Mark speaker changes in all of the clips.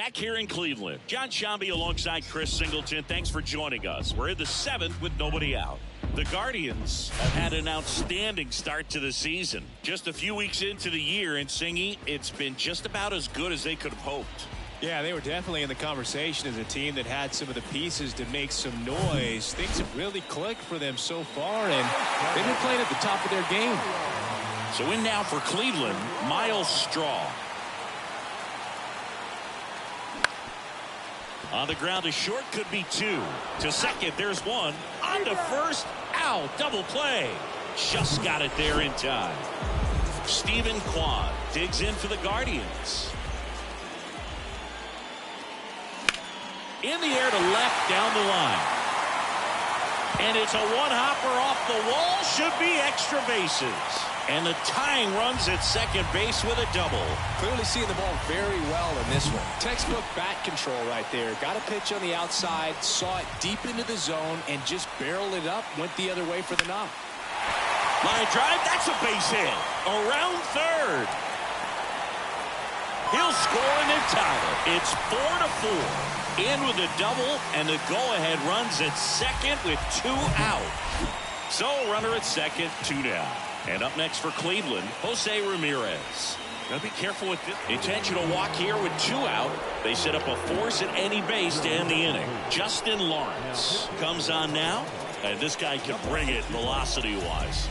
Speaker 1: Back here in Cleveland, John Shambi alongside Chris Singleton. Thanks for joining us. We're in the 7th with nobody out. The Guardians have had an outstanding start to the season. Just a few weeks into the year, and Singy, it's been just about as good as they could have hoped.
Speaker 2: Yeah, they were definitely in the conversation as a team that had some of the pieces to make some noise. Things have really clicked for them so far, and they've been playing at the top of their game.
Speaker 1: So in now for Cleveland, Miles Straw. On the ground, a short could be 2. To second, there's 1. On to first. Ow, double play. Just got it there in time. Stephen Kwan digs in for the Guardians. In the air to left down the line. And it's a one-hopper off the wall. Should be extra bases. And the tying runs at second base with a double.
Speaker 2: Clearly seeing the ball very well in this one. Textbook bat control right there. Got a pitch on the outside, saw it deep into the zone, and just barreled it up, went the other way for the knock.
Speaker 1: Line drive, that's a base hit. Around third. He'll score and then tie it. It's 4-4. In with a double, and the go-ahead runs at second with 2 out. So runner at second, 2 down. And up next for Cleveland, Jose Ramirez. Gotta be careful with this. Intentional walk here with 2 out. They set up a force at any base to end the inning. Justin Lawrence comes on now. And this guy can bring it velocity-wise.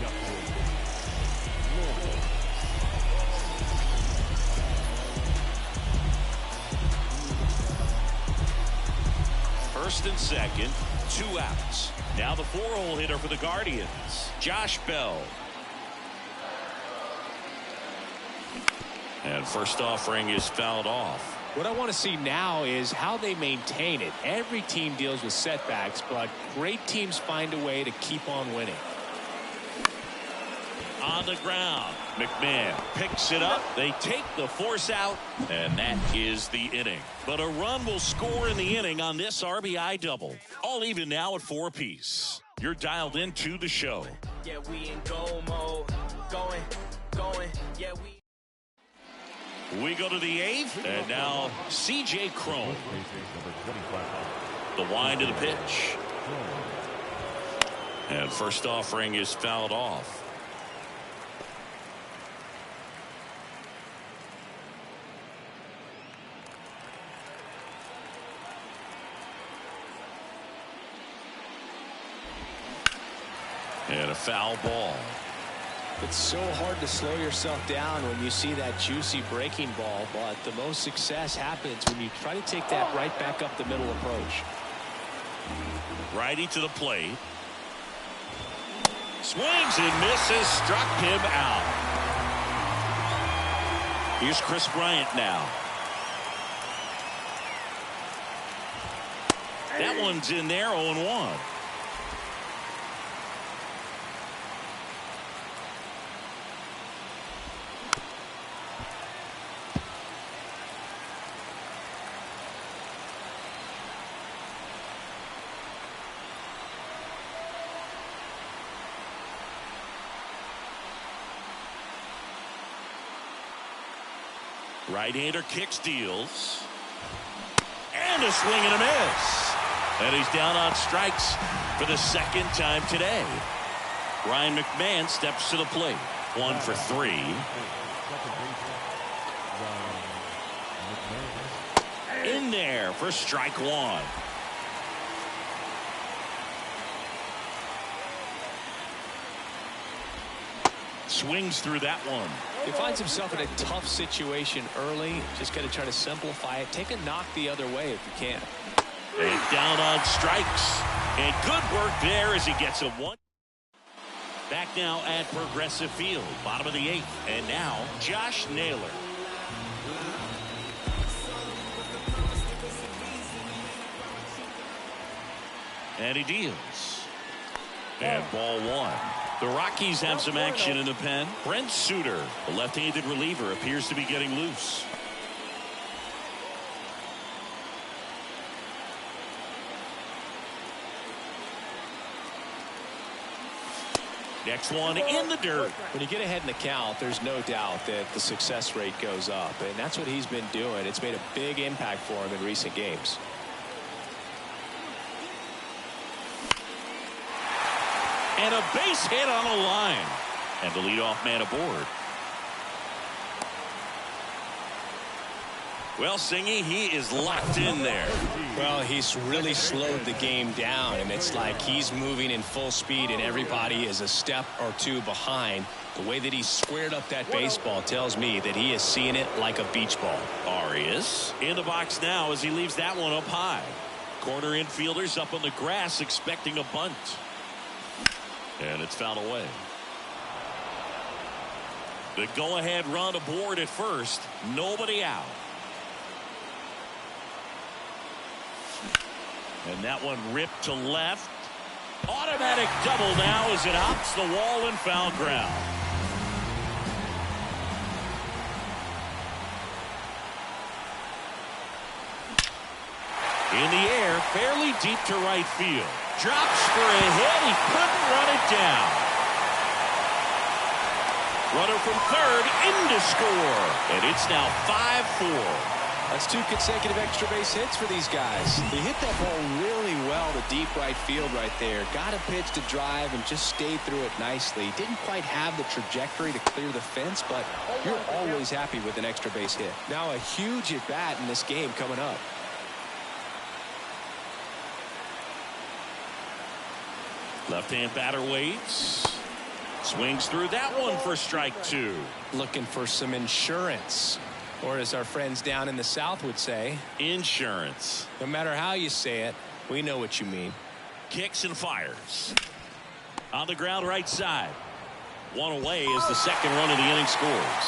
Speaker 1: First and second, 2 outs. Now the 4-hole hitter for the Guardians, Josh Bell. And first offering is fouled off.
Speaker 2: What I want to see now is how they maintain it. Every team deals with setbacks, but great teams find a way to keep on winning.
Speaker 1: On the ground, McMahon picks it up. They take the force out, and that is the inning. But a run will score in the inning on this RBI double. All even now at 4 apiece. You're dialed into the show.
Speaker 3: Yeah, we in goal mode. Going. Yeah,
Speaker 1: We go to the 8th, and now C.J. Cron. The wind of the pitch. And first offering is fouled off. And a foul ball.
Speaker 2: It's so hard to slow yourself down when you see that juicy breaking ball, but the most success happens when you try to take that right back up the middle approach.
Speaker 1: Righty to the plate. Swings and misses, struck him out. Here's Chris Bryant now. That one's in there, 0-1. Right-hander kicks, deals. And a swing and a miss. And he's down on strikes for the 2nd time today. Ryan McMahon steps to the plate. 1 for 3. In there for strike 1. Swings through that one.
Speaker 2: He finds himself in a tough situation early. Just got to try to simplify it. Take a knock the other way if you can.
Speaker 1: And down on strikes. And good work there as he gets a 1. Back now at Progressive Field. Bottom of the 8th. And now Josh Naylor. And he deals. And ball 1. The Rockies have some action in the pen. Brent Suter, the left-handed reliever, appears to be getting loose. Next one in the dirt.
Speaker 2: When you get ahead in the count, there's no doubt that the success rate goes up, and that's what he's been doing. It's made a big impact for him in recent games.
Speaker 1: And a base hit on the line. And the leadoff man aboard. Well, Singy, he is locked in there.
Speaker 2: Well, he's really slowed the game down, and it's like he's moving in full speed, and everybody is a step or two behind. The way that he squared up that baseball tells me that he is seeing it like a beach ball.
Speaker 1: Arias in the box now as he leaves that one up high. Corner infielders up on the grass expecting a bunt. And it's fouled away. The go-ahead run aboard at first. Nobody out. And that one ripped to left. Automatic double now as it hops the wall and foul ground. In the air, fairly deep to right field. Drops for a hit. He couldn't run it down. Runner from third in to score. And it's now 5-4.
Speaker 2: That's 2 consecutive extra base hits for these guys. He hit that ball really well to deep right field right there. Got a pitch to drive and just stayed through it nicely. Didn't quite have the trajectory to clear the fence, but you're always happy with an extra base hit. Now a huge at bat in this game coming up.
Speaker 1: Left-hand batter waits. Swings through that one for strike 2.
Speaker 2: Looking for some insurance. Or as our friends down in the South would say,
Speaker 1: insurance.
Speaker 2: No matter how you say it, we know what you mean.
Speaker 1: Kicks and fires. On the ground right side. One away as the second run of the inning scores.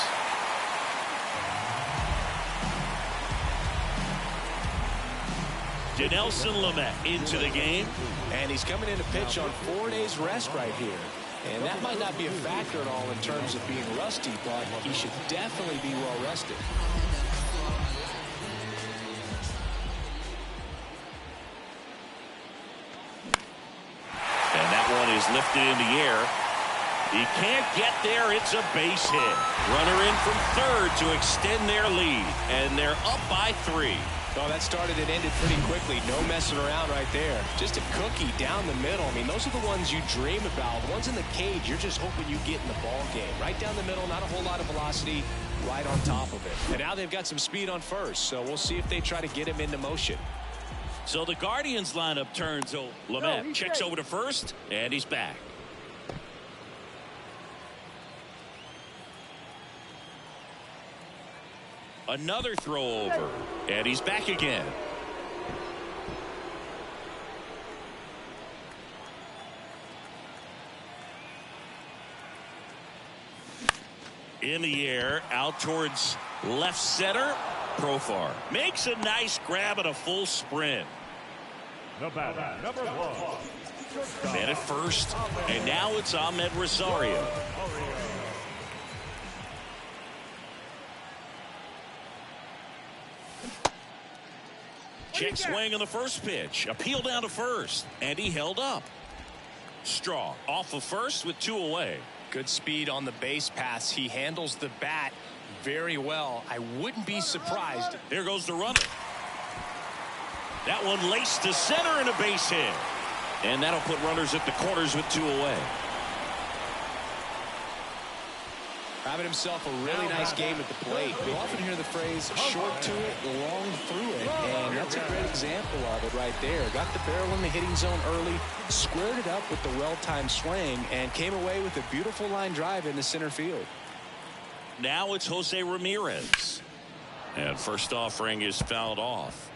Speaker 1: Dinelson Lamet into the game.
Speaker 2: And he's coming in to pitch on 4 days rest right here. And that might not be a factor at all in terms of being rusty, but he should definitely be well rested.
Speaker 1: And that one is lifted in the air. He can't get there. It's a base hit. Runner in from third to extend their lead. And they're up by 3.
Speaker 2: Oh, that started and ended pretty quickly. No messing around right there. Just a cookie down the middle. I mean, those are the ones you dream about. The ones in the cage, you're just hoping you get in the ball game. Right down the middle, not a whole lot of velocity, right on top of it. And now they've got some speed on first, so we'll see if they try to get him into motion.
Speaker 1: So the Guardians lineup turns. Lamet checks over to first, and he's back. Another throw over, and he's back again. In the air, out towards left center. Profar makes a nice grab at a full sprint.
Speaker 4: The batter, number 1.
Speaker 1: Man at first, and now it's Ahmed Rosario. Check swing on the first pitch. Appeal down to first. And he held up. Straw off of first with 2 away.
Speaker 2: Good speed on the base pass. He handles the bat very well. I wouldn't be surprised.
Speaker 1: There goes the runner. That one laced to center and a base hit. And that'll put runners at the corners with 2 away.
Speaker 2: Having himself a really nice game at the plate. We often hear the phrase short to it, long through it, and that's a great example of it right there. Got the barrel in the hitting zone early, squared it up with the well-timed swing, and came away with a beautiful line drive into center field.
Speaker 1: Now it's Jose Ramirez. And first offering is fouled off.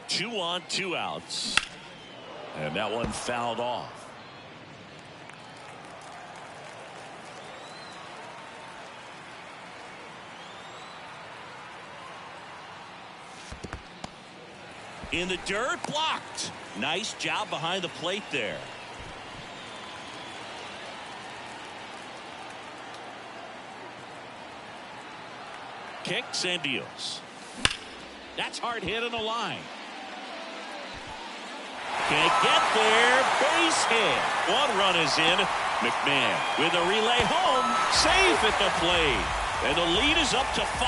Speaker 1: Two on, 2 outs. And that one fouled off. In the dirt, blocked. Nice job behind the plate there. Kicks and deals. That's hard hit on the line. Can't get there. Base hit. One run is in. McMahon with a relay home. Safe at the plate. And the lead is up to 5.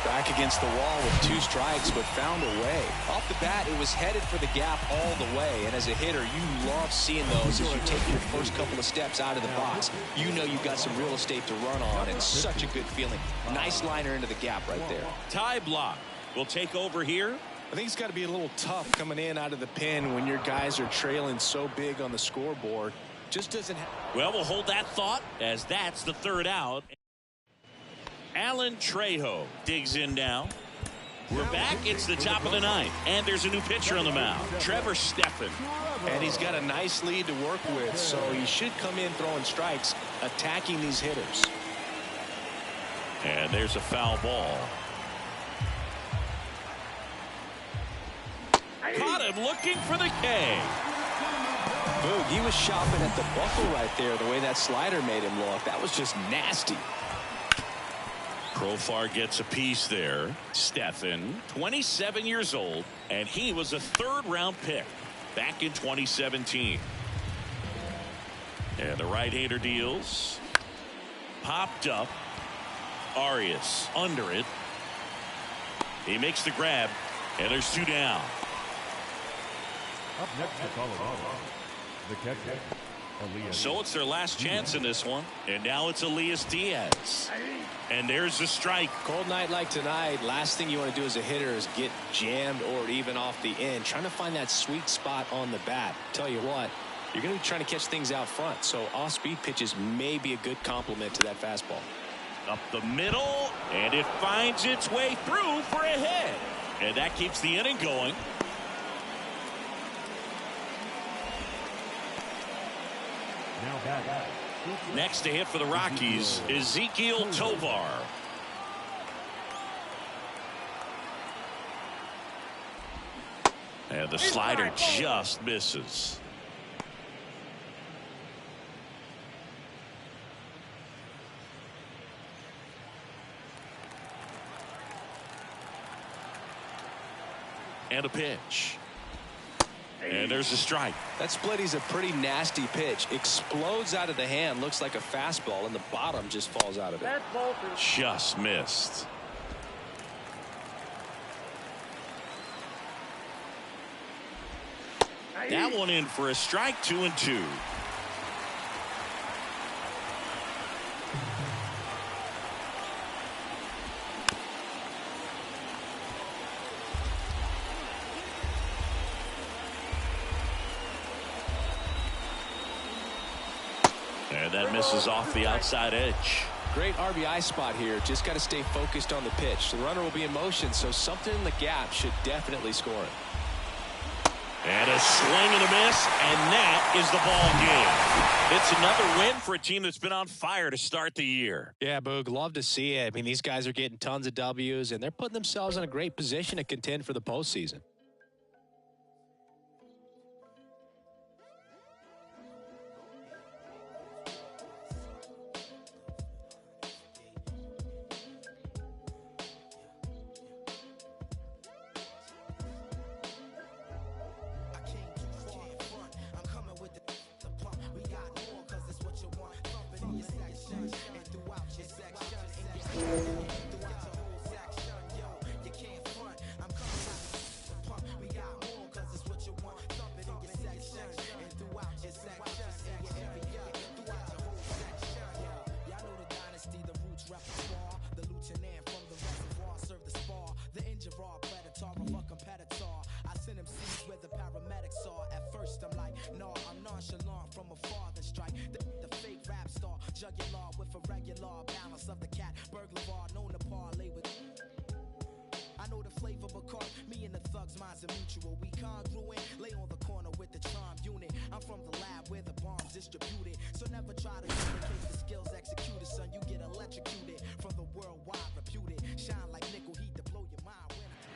Speaker 2: Back against the wall with 2 strikes, but found a way. Off the bat, it was headed for the gap all the way. And as a hitter, you love seeing those as you take your first couple of steps out of the box. You know you've got some real estate to run on, and such a good feeling. Nice liner into the gap right there.
Speaker 1: Ty Blach will take over here.
Speaker 2: I think it's got to be a little tough coming in out of the pen when your guys are trailing so big on the scoreboard. Just doesn't happen.
Speaker 1: Well, we'll hold that thought as that's the 3rd out. Alan Trejo digs in now. We're back. It's the top of the 9th. And there's a new pitcher on the mound, Trevor Stephan.
Speaker 2: And he's got a nice lead to work with, so he should come in throwing strikes, attacking these hitters.
Speaker 1: And there's a foul ball. Caught him looking for the K.
Speaker 2: Boog, he was shopping at the buckle right there, the way that slider made him look. That was just nasty.
Speaker 1: Profar gets a piece there. Stephan, 27 years old, and he was a 3rd-round pick back in 2017. And the right-hander deals. Popped up. Arias under it. He makes the grab, and there's 2 down.
Speaker 4: Up next to Colorado, the catcher, Elias.
Speaker 1: So it's their last chance in this one, and now it's Elias Diaz. And there's a strike.
Speaker 2: Cold night like tonight, last thing you want to do as a hitter is get jammed or even off the end. Trying to find that sweet spot on the bat. Tell you what, you're going to be trying to catch things out front, so off-speed pitches may be a good complement to that fastball.
Speaker 1: Up the middle, and it finds its way through for a hit. And that keeps the inning going.
Speaker 4: Now back.
Speaker 1: Next to hit for the Rockies, Ezequiel Tovar. And the slider just misses. And a pitch. And there's a strike.
Speaker 2: That splitty's a pretty nasty pitch. Explodes out of the hand. Looks like a fastball, and the bottom just falls out of it.
Speaker 1: Just missed. That one in for a strike. 2-2. And that misses off the outside edge.
Speaker 2: Great RBI spot here. Just got to stay focused on the pitch. The runner will be in motion, so something in the gap should definitely score it.
Speaker 1: And a swing and a miss, and that is the ball game. It's another win for a team that's been on fire to start the year.
Speaker 2: Yeah, Boog, love to see it. I mean, these guys are getting tons of W's, and they're putting themselves in a great position to contend for the postseason.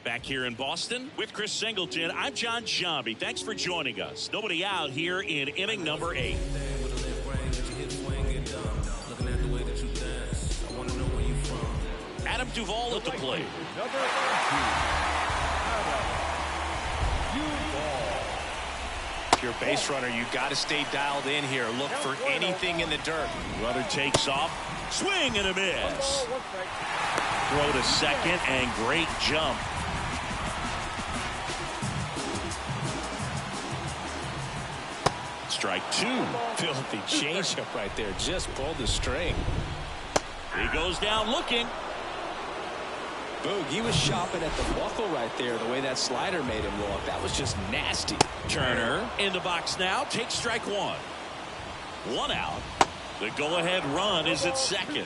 Speaker 1: Back here in Boston with Chris Singleton, I'm John Sciambi. Thanks for joining us. Nobody out here in inning number 8. Adam Duvall at the plate.
Speaker 4: Number 18.
Speaker 2: you're a base runner, you got to stay dialed in here. Look for anything in the dirt.
Speaker 1: Runner takes off. Swing and a miss. Throw to second and great jump. Strike two.
Speaker 2: Filthy changeup right there. Just pulled the string.
Speaker 1: He goes down looking.
Speaker 2: Boog, he was shopping at the buckle right there, the way that slider made him look. That was just nasty.
Speaker 1: Turner in the box now. Takes strike one. One out. The go-ahead run is at second.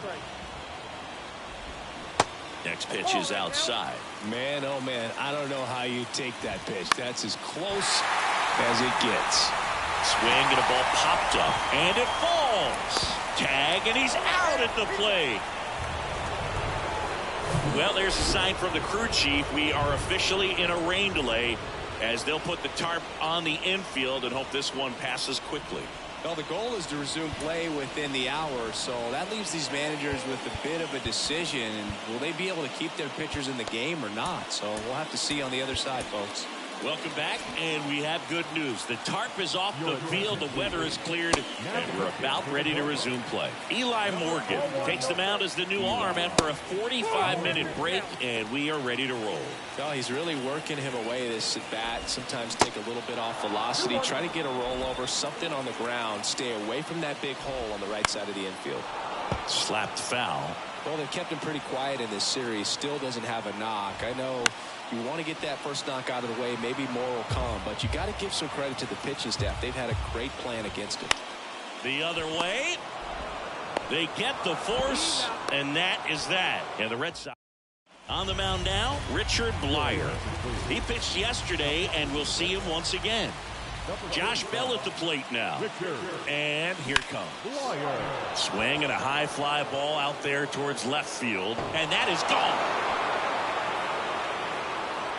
Speaker 1: Next pitch is outside.
Speaker 2: Man, oh man, I don't know how you take that pitch. That's as close as it gets.
Speaker 1: Swing and a ball popped up, and it falls. Tag, and he's out at the plate. Well, there's a sign from the crew chief. We are officially in a rain delay as they'll put the tarp on the infield and hope this one passes quickly.
Speaker 2: Well, the goal is to resume play within the hour, so that leaves these managers with a bit of a decision. Will they be able to keep their pitchers in the game or not? So we'll have to see on the other side, folks.
Speaker 1: Welcome back, and we have good news. The tarp is off the field, the weather is cleared, and we're about ready to resume play. Eli Morgan takes the mound as the new arm after a 45-minute break, and we are ready to roll.
Speaker 2: Well, he's really working him away this at bat. Sometimes take a little bit off velocity, try to get a rollover, something on the ground, stay away from that big hole on the right side of the infield.
Speaker 1: Slapped foul.
Speaker 2: Well, they've kept him pretty quiet in this series. Still doesn't have a knock. I know you want to get that first knock out of the way. Maybe more will come, but you got to give some credit to the pitching staff. They've had a great plan against it.
Speaker 1: The other way. They get the force, and that is that. And the Red Sox on the mound now, Richard Blyer. He pitched yesterday, and we'll see him once again. Josh Bell at the plate now. And here comes. Swing and a high fly ball out there towards left field. And that is gone.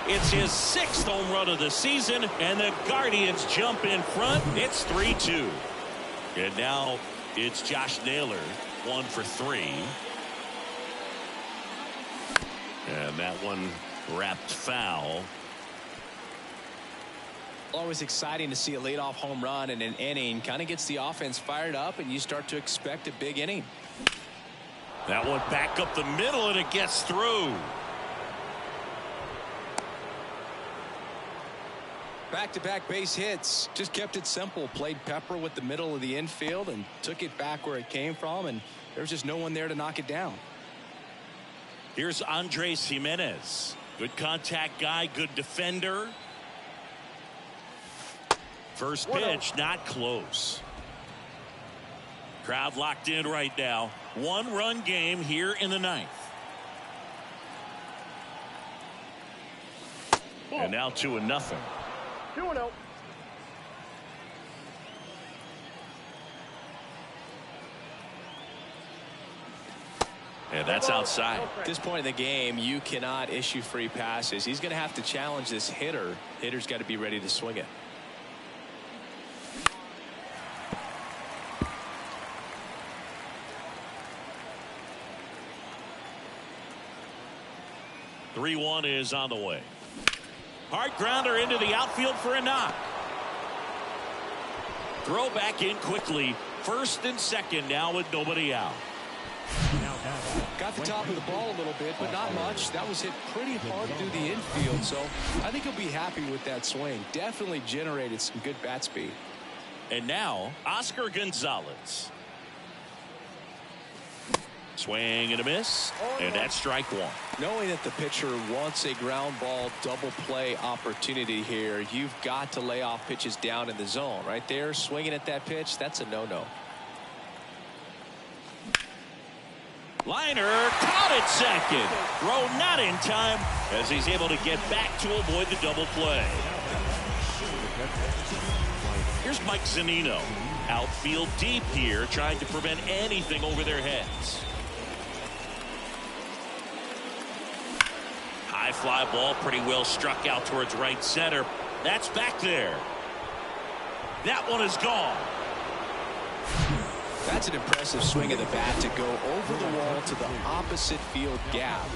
Speaker 1: It's his 6th home run of the season. And the Guardians jump in front. It's 3-2. And now it's Josh Naylor. 1 for 3. And that one wrapped foul.
Speaker 2: Always exciting to see a leadoff home run in an inning. Kind of gets the offense fired up, and you start to expect a big inning.
Speaker 1: That one back up the middle, and it gets through.
Speaker 2: Back-to-back base hits. Just kept it simple. Played pepper with the middle of the infield and took it back where it came from, and there was just no one there to knock it down.
Speaker 1: Here's Andres Jimenez. Good contact guy, good defender. First pitch, not close. Crowd locked in right now. 1-run game here in the 9th. And now 2-0.
Speaker 3: 2-0.
Speaker 1: And that's outside.
Speaker 2: At this point in the game, you cannot issue free passes. He's going to have to challenge this hitter. Hitter's got to be ready to swing it.
Speaker 1: 3-1 is on the way. Hard grounder into the outfield for a knock. Throw back in quickly. First and second now with nobody out.
Speaker 2: Got the top of the ball a little bit, but not much. That was hit pretty hard through the infield, so I think he'll be happy with that swing. Definitely generated some good bat speed.
Speaker 1: And now Oscar Gonzalez. Swing and a miss, and that's strike one.
Speaker 2: Knowing that the pitcher wants a ground ball double play opportunity here, you've got to lay off pitches down in the zone. Right there, swinging at that pitch, that's a no-no.
Speaker 1: Liner caught at second. Throw not in time as he's able to get back to avoid the double play. Here's Mike Zunino. Outfield deep here, trying to prevent anything over their heads. High fly ball, pretty well struck out towards right center. That's back there. That one is gone.
Speaker 2: That's an impressive swing of the bat to go over the wall to the opposite field gap.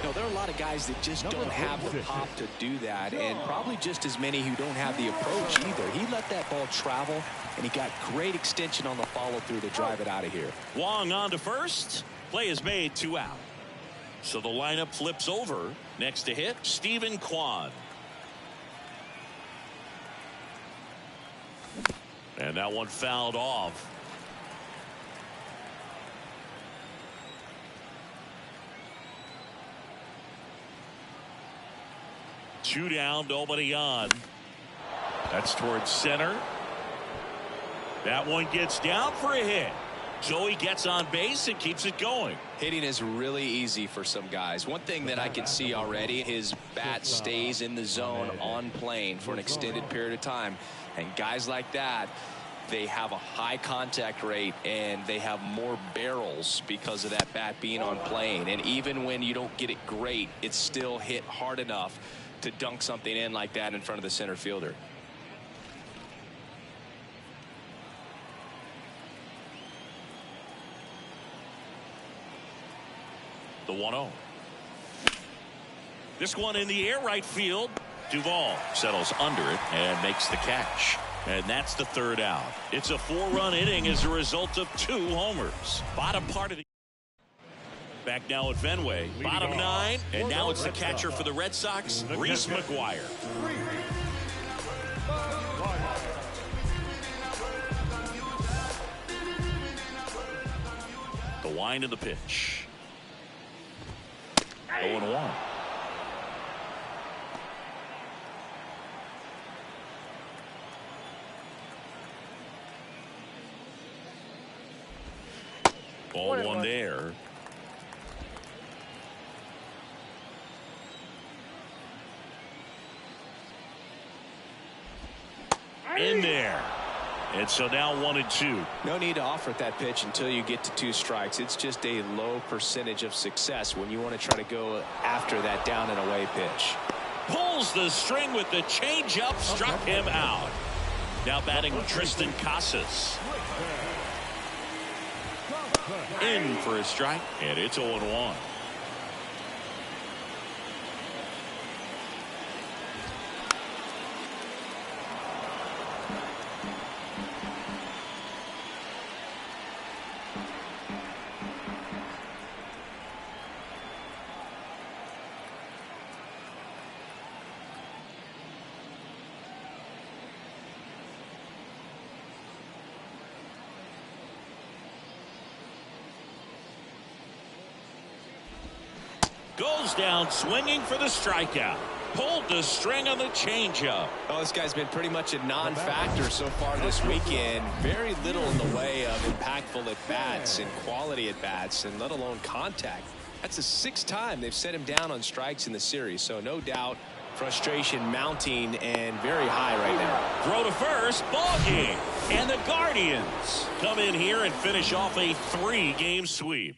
Speaker 2: And there are a lot of guys that just don't have the pop to do that, and probably just as many who don't have the approach either. He let that ball travel, and he got great extension on the follow-through to drive it out of here.
Speaker 1: Wong on to first. Play is made, 2 out. So the lineup flips over. Next to hit, Stephen Kwan. And that one fouled off. Two down, nobody on. That's towards center. That one gets down for a hit. So he gets on base and keeps it going.
Speaker 2: Hitting is really easy for some guys. One thing that I can see already, his bat stays in the zone on plane for an extended period of time. And guys like that, they have a high contact rate and they have more barrels because of that bat being on plane. And even when you don't get it great, it's still hit hard enough to dunk something in like that in front of the center fielder.
Speaker 1: The 1-0. This one in the air right field. Duvall settles under it and makes the catch. And that's the 3rd out. It's a 4-run inning as a result of 2 homers. Bottom part of the back now at Fenway. Bottom 9, and now it's the catcher for the Red Sox, Reese McGuire. The wind of the pitch. 0-1. Ball 1 there. In there. And so now 1-2.
Speaker 2: No need to offer at that pitch until you get to 2 strikes. It's just a low percentage of success when you want to try to go after that down and away pitch.
Speaker 1: Pulls the string with the changeup, struck him out. Now batting Tristan Casas. In for a strike, and it's 0-1. Goes down swinging for the strikeout. Pulled the string on the changeup.
Speaker 2: Oh, this guy's been pretty much a non-factor so far this weekend. Very little in the way of impactful at-bats and quality at-bats, and let alone contact. That's the 6th time they've set him down on strikes in the series, so no doubt frustration mounting and very high right now.
Speaker 1: Throw to first, ball game. And the Guardians come in here and finish off a 3-game sweep.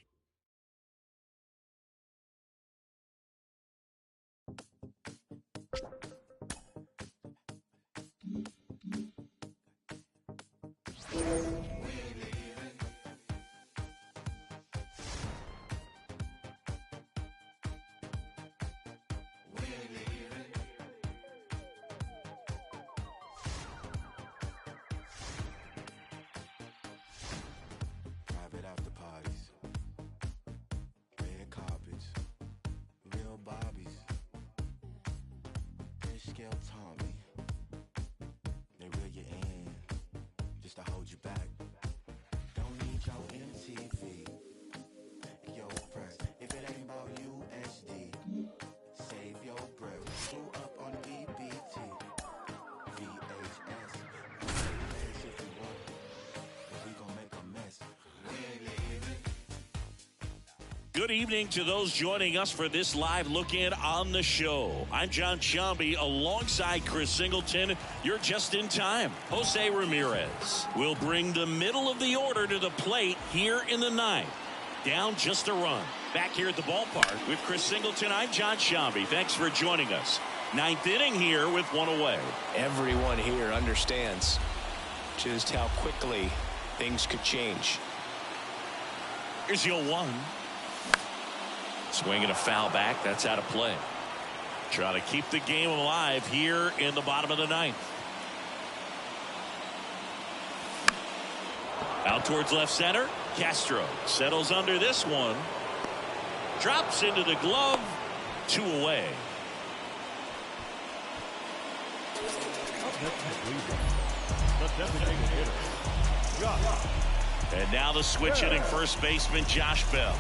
Speaker 1: Good evening to those joining us for this live look in on the show. I'm John Sciambi alongside Chris Singleton. You're just in time. Jose Ramirez will bring the middle of the order to the plate here in the 9th. Down just a run. Back here at the ballpark with Chris Singleton. I'm John Sciambi. Thanks for joining us. 9th inning here with 1 away.
Speaker 2: Everyone here understands just how quickly things could change.
Speaker 1: Here's your 1. Swinging a foul back. That's out of play. Try to keep the game alive here in the bottom of the 9th. Out towards left center. Castro settles under this one. Drops into the glove. 2 away. And now the switch hitting first baseman Josh Bell.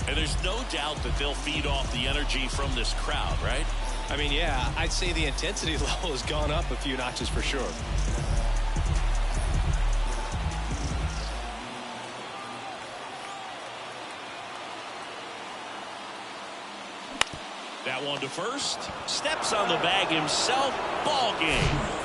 Speaker 1: And there's no doubt that they'll feed off the energy from this crowd, right?
Speaker 2: I mean, yeah, I'd say the intensity level has gone up a few notches for sure.
Speaker 1: That one to first. Steps on the bag himself. Ball game.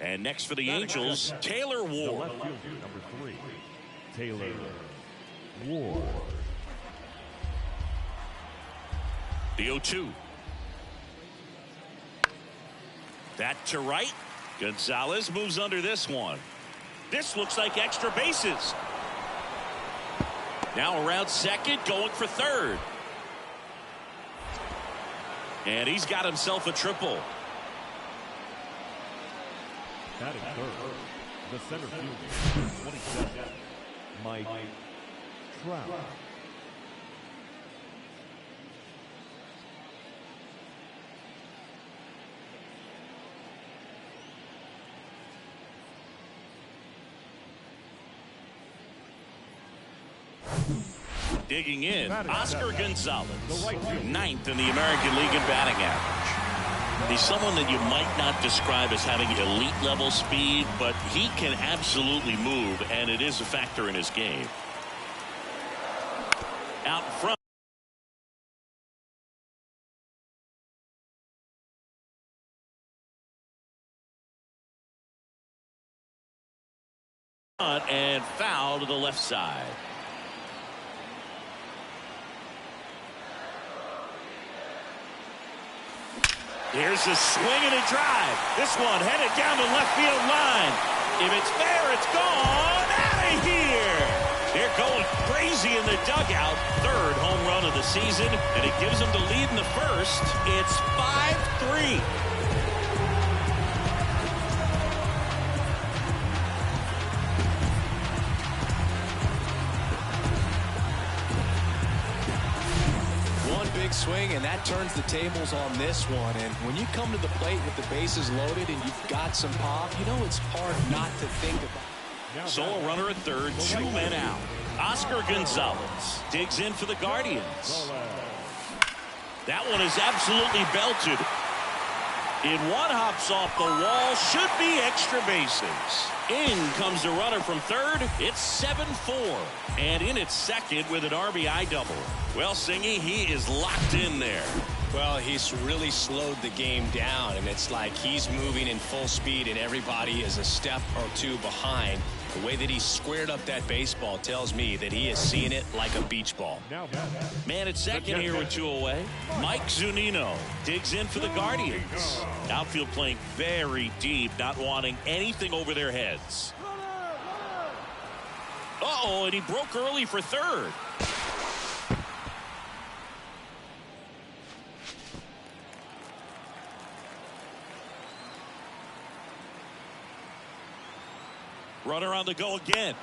Speaker 1: And next for the Angels, Taylor Ward.
Speaker 4: Left fielder, number 3, Taylor Ward.
Speaker 1: The 0-2. That to right. Gonzalez moves under this one. This looks like extra bases. Now around second, going for third. And he's got himself a triple.
Speaker 4: Batting third, the center fielder, 27, Mike Trout.
Speaker 1: Digging in, Oscar Gonzalez, 9th in the American League in batting average. He's someone that you might not describe as having elite level speed, but he can absolutely move, and it is a factor in his game. Out front. And foul to the left side. Here's a swing and a drive. This one headed down the left field line. If it's fair, it's gone out of here. They're going crazy in the dugout. 3rd home run of the season, and it gives them the lead in the first. It's 5-3.
Speaker 2: Swing, and that turns the tables on this one. And when you come to the plate with the bases loaded and you've got some pop, you know it's hard not to think about.
Speaker 1: So a runner at third, 2 men out. Oscar Gonzalez digs in for the Guardians. That one is absolutely belted. In one hops off the wall, should be extra bases. In comes the runner from third. It's 7-4. And in at second with an RBI double. Well, Singy, he is locked in there.
Speaker 2: Well, he's really slowed the game down, and it's like he's moving in full speed, and everybody is a step or two behind. The way that he squared up that baseball tells me that he is seeing it like a beach ball.
Speaker 1: Man at second here with 2 away. Mike Zunino digs in for the Guardians. Outfield playing very deep, not wanting anything over their heads. Uh-oh, and he broke early for third. Runner on the go again.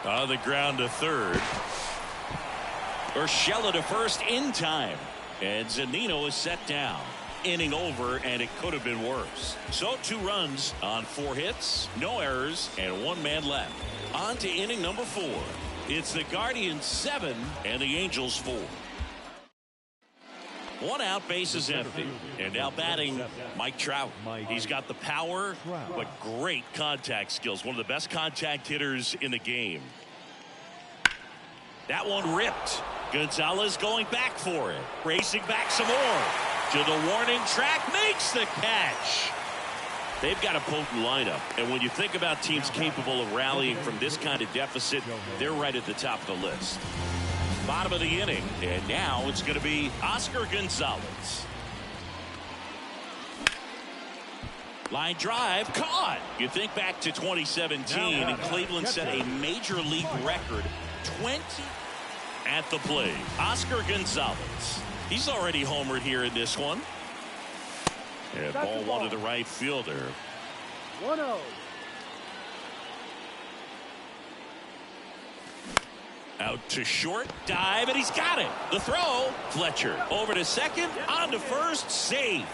Speaker 1: On the ground to third. Urshela to first in time. And Zunino is set down. Inning over, and it could have been worse. So 2 runs on 4 hits, no errors, and 1 man left. On to inning number 4. It's the Guardians 7 and the Angels 4. 1 out, bases empty. And now batting Mike Trout. He's got the power, but great contact skills. One of the best contact hitters in the game. That one ripped. Gonzalez going back for it. Racing back some more. To the warning track, makes the catch. They've got a potent lineup. And when you think about teams capable of rallying from this kind of deficit, they're right at the top of the list. Bottom of the inning, and now it's going to be Oscar Gonzalez. Line drive, caught. You think back to 2017, and Cleveland set a major league record, 20 at the plate. Oscar Gonzalez. He's already homered here in this one. And ball 1 to the right fielder.
Speaker 5: 1-0.
Speaker 1: Out to short, dive, and he's got it. The throw, Fletcher over to second, on to first, save.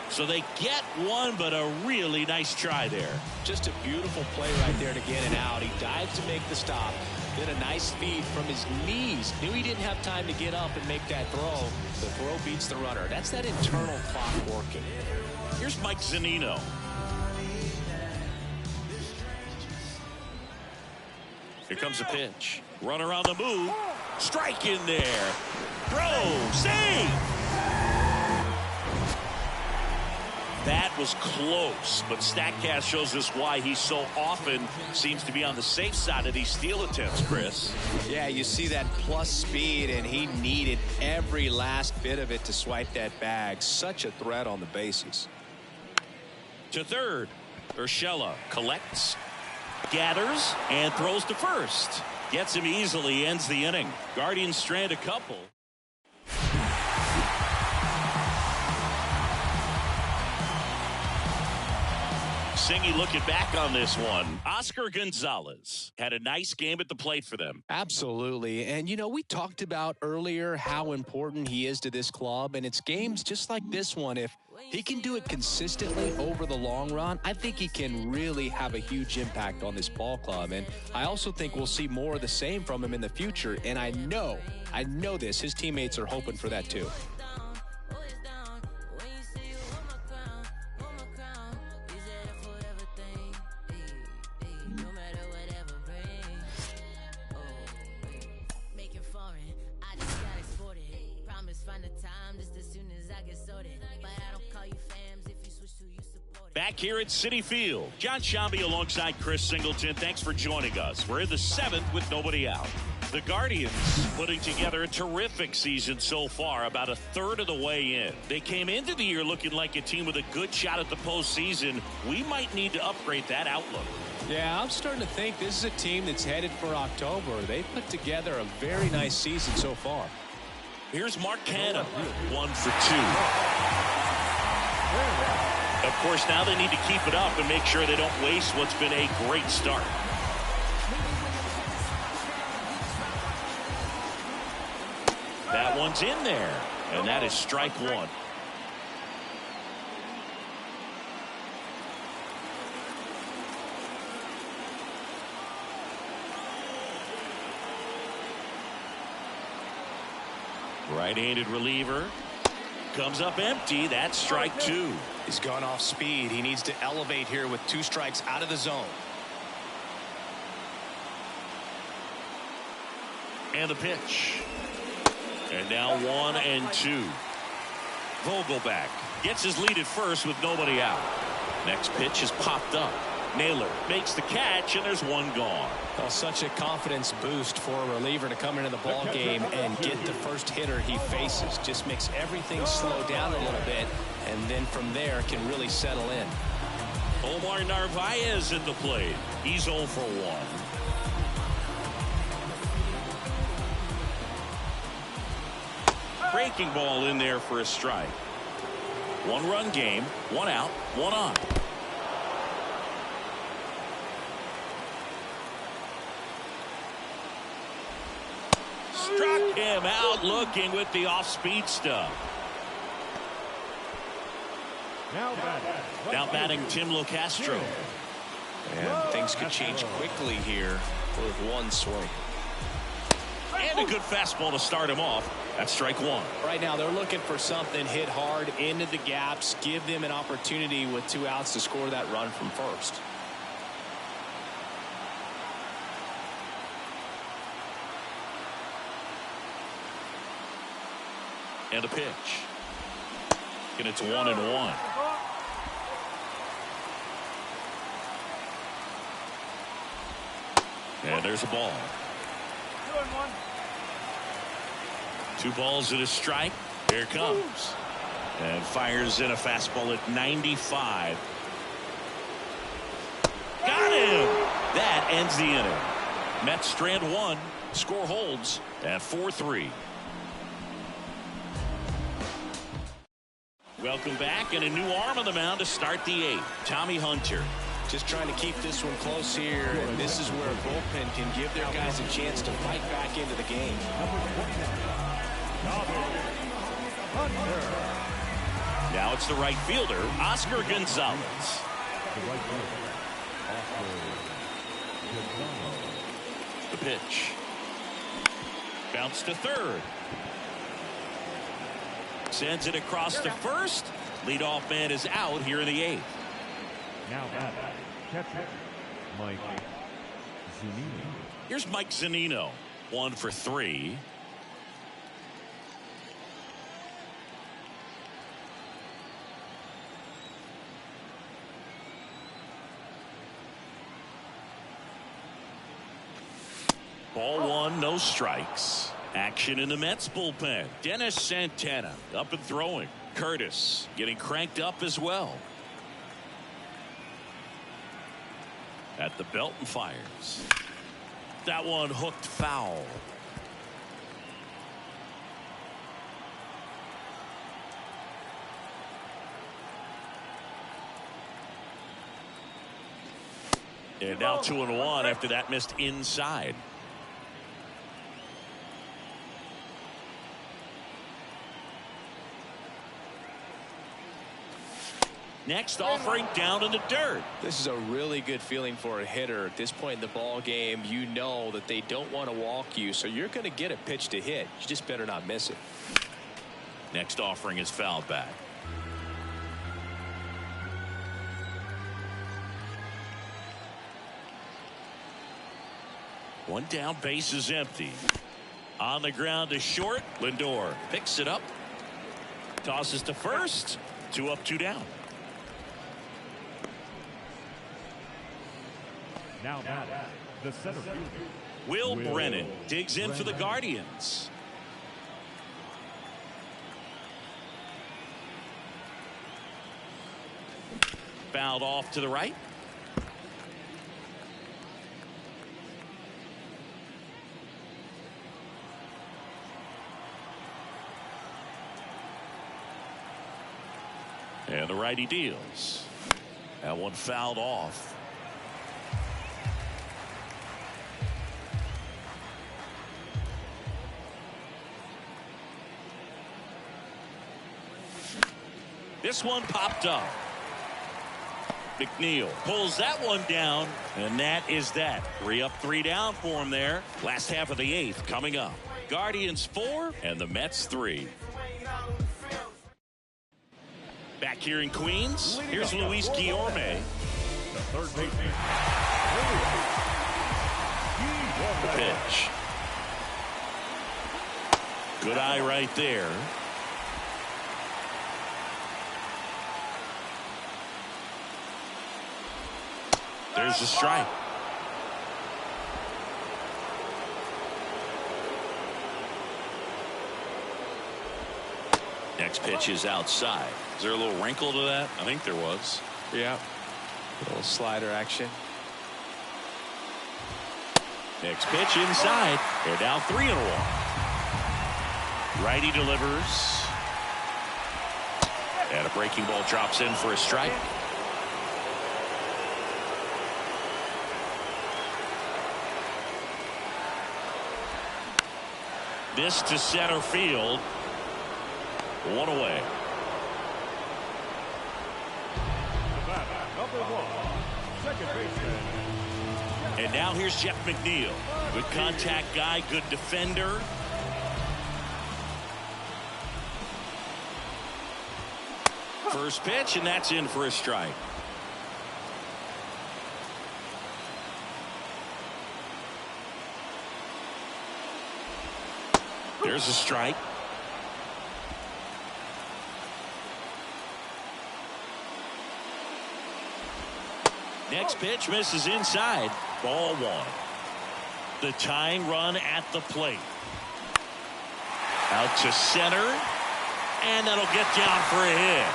Speaker 1: So they get one, but a really nice try there.
Speaker 2: Just a beautiful play right there to get it out. He dives to make the stop. Then a nice feed from his knees. Knew he didn't have time to get up and make that throw. The throw beats the runner. That's that internal clock working.
Speaker 1: Here's Mike Zunino. Here comes a pitch. Runner on the move. Strike in there. Throw. Save. That was close, but StatCast shows us why he so often seems to be on the safe side of these steal attempts, Chris.
Speaker 2: Yeah, you see that plus speed, and he needed every last bit of it to swipe that bag. Such a threat on the bases.
Speaker 1: To third. Urshela collects, gathers, and throws to first. Gets him easily, ends the inning. Guardians strand a couple. Singy looking back on this one. Oscar Gonzalez had a nice game at the plate for them.
Speaker 2: Absolutely. And, you know, we talked about earlier how important he is to this club, and it's games just like this one. If he can do it consistently over the long run, I think he can really have a huge impact on this ball club. And I also think we'll see more of the same from him in the future. And I know this. His teammates are hoping for that too.
Speaker 1: Back here at Citi Field, John Shambi alongside Chris Singleton. Thanks for joining us. We're in the 7th with nobody out. The Guardians putting together a terrific season so far, about a third of the way in. They came into the year looking like a team with a good shot at the postseason. We might need to upgrade that outlook.
Speaker 2: Yeah, I'm starting to think this is a team that's headed for October. They put together a very nice season so far.
Speaker 1: Here's Mark Canha, 1 for 2. Of course, now they need to keep it up and make sure they don't waste what's been a great start. That one's in there, and that is strike 1. Right-handed reliever. Comes up empty. That's strike 2.
Speaker 2: He's gone off speed. He needs to elevate here with 2 strikes out of the zone.
Speaker 1: And the pitch. And now 1 and 2. Vogelback gets his lead at first with nobody out. Next pitch is popped up. Naylor makes the catch, and there's one gone.
Speaker 2: Well, such a confidence boost for a reliever to come into the ball game and get the first hitter he faces. Just makes everything slow down a little bit, and then from there can really settle in.
Speaker 1: Omar Narvaez at the plate. He's 0 for 1. Breaking ball in there for a strike. 1-run game, 1 out, 1 on. Struck him out looking with the off-speed stuff. Now batting Tim Locastro.
Speaker 2: And things could change quickly here with one swing.
Speaker 1: And a good fastball to start him off. That's strike 1.
Speaker 2: Right now they're looking for something hit hard into the gaps, give them an opportunity with 2 outs to score that run from first.
Speaker 1: And a pitch. And it's 1-1. And there's a ball.
Speaker 3: 2-1.
Speaker 1: 2 balls and a strike. Here it comes. And fires in a fastball at 95. Got him! That ends the inning. Mets strand 1. Score holds at 4-3. Welcome back, and a new arm on the mound to start the 8th. Tommy Hunter.
Speaker 2: Just trying to keep this one close here, and this is where a bullpen can give their guys a chance to fight back into the game.
Speaker 1: Now it's the right fielder, Oscar Gonzalez. The pitch. Bounce to third. Sends it across to first. Leadoff man is out here in the 8th.
Speaker 4: Now catcher Mike Zunino.
Speaker 1: Here's Mike Zunino. 1 for 3. Ball 1, no strikes. Action in the Mets bullpen. Dennis Santana up and throwing. Curtis getting cranked up as well. At the belt and fires. That one hooked foul. And now 2-1 after that missed inside. Next offering down in the dirt.
Speaker 2: This is a really good feeling for a hitter at this point in the ball game. You know that they don't want to walk you, so you're going to get a pitch to hit. You just better not miss it.
Speaker 1: Next offering is fouled back. One down, base is empty. On the ground to short. Lindor picks it up. Tosses to first. 2 up, 2 down.
Speaker 4: Now the center fielder.
Speaker 1: Will Brennan digs in for the Guardians. Fouled off to the right. And the righty deals. That one fouled off. This one popped up. McNeil pulls that one down, and that is that. 3 up, 3 down for him there. Last half of the 8th coming up. Guardians 4 and the Mets 3. Back here in Queens, here's Luis Guillorme.
Speaker 4: The third baseman.
Speaker 1: The pitch. Good eye right there. There's the strike. Next pitch is outside. Is there a little wrinkle to that? I think there was.
Speaker 2: Yeah. A little slider action.
Speaker 1: Next pitch inside. They're down 3-1. Righty delivers. And a breaking ball drops in for a strike. This to center field. 1 away.
Speaker 4: Number 1, second baseman.
Speaker 1: And now here's Jeff McNeil. Good contact guy, good defender. First pitch, and that's in for a strike. There's a strike. Next pitch misses inside. Ball 1. The tying run at the plate. Out to center. And that'll get down for a hit.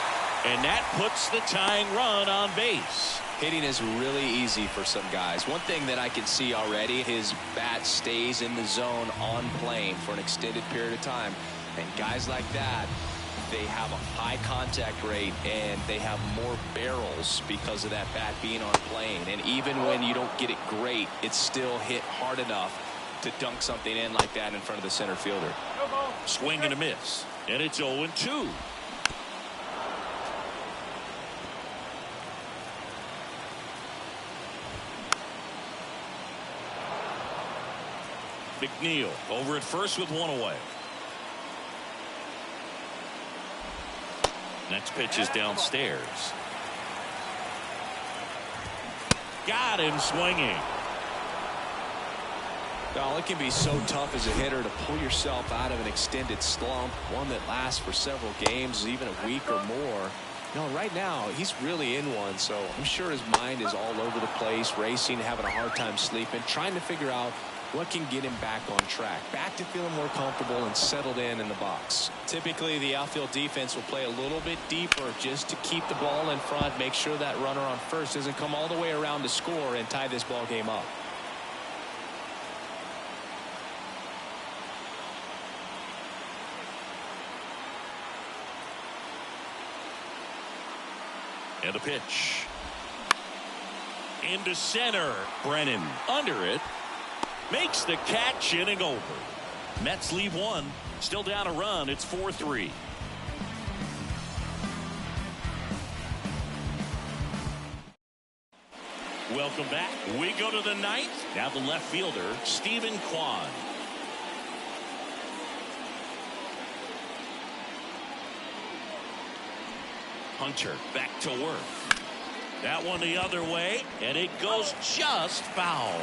Speaker 1: And that puts the tying run on base.
Speaker 2: Hitting is really easy for some guys. One thing that I can see already, his bat stays in the zone on plane for an extended period of time. And guys like that, they have a high contact rate and they have more barrels because of that bat being on plane. And even when you don't get it great, it's still hit hard enough to dunk something in like that in front of the center fielder.
Speaker 1: Swing and a miss. And it's 0-2. McNeil over at first with 1 away. Next pitch is downstairs. Got him swinging.
Speaker 2: Well, it can be so tough as a hitter to pull yourself out of an extended slump, one that lasts for several games, even a week or more. You know, right now, he's really in one, so I'm sure his mind is all over the place, racing, having a hard time sleeping, trying to figure out what can get him back on track, back to feeling more comfortable and settled in the box. Typically, the outfield defense will play a little bit deeper just to keep the ball in front, make sure that runner on first doesn't come all the way around to score and tie this ball game up.
Speaker 1: And the pitch. Into center. Brennan under it. Makes the catch, inning over. Mets leave 1. Still down a run. It's 4-3. Welcome back. We go to the 9th. Now the left fielder, Stephen Kwan. Hunter back to work. That one the other way, and it goes just foul.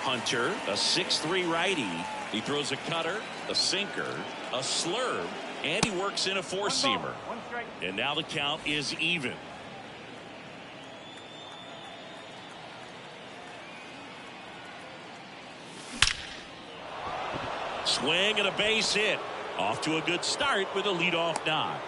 Speaker 1: Hunter, a 6'3" righty. He throws a cutter, a sinker, a slurve, and he works in a four-seamer. And now the count is even. Swing and a base hit. Off to a good start with a leadoff knock.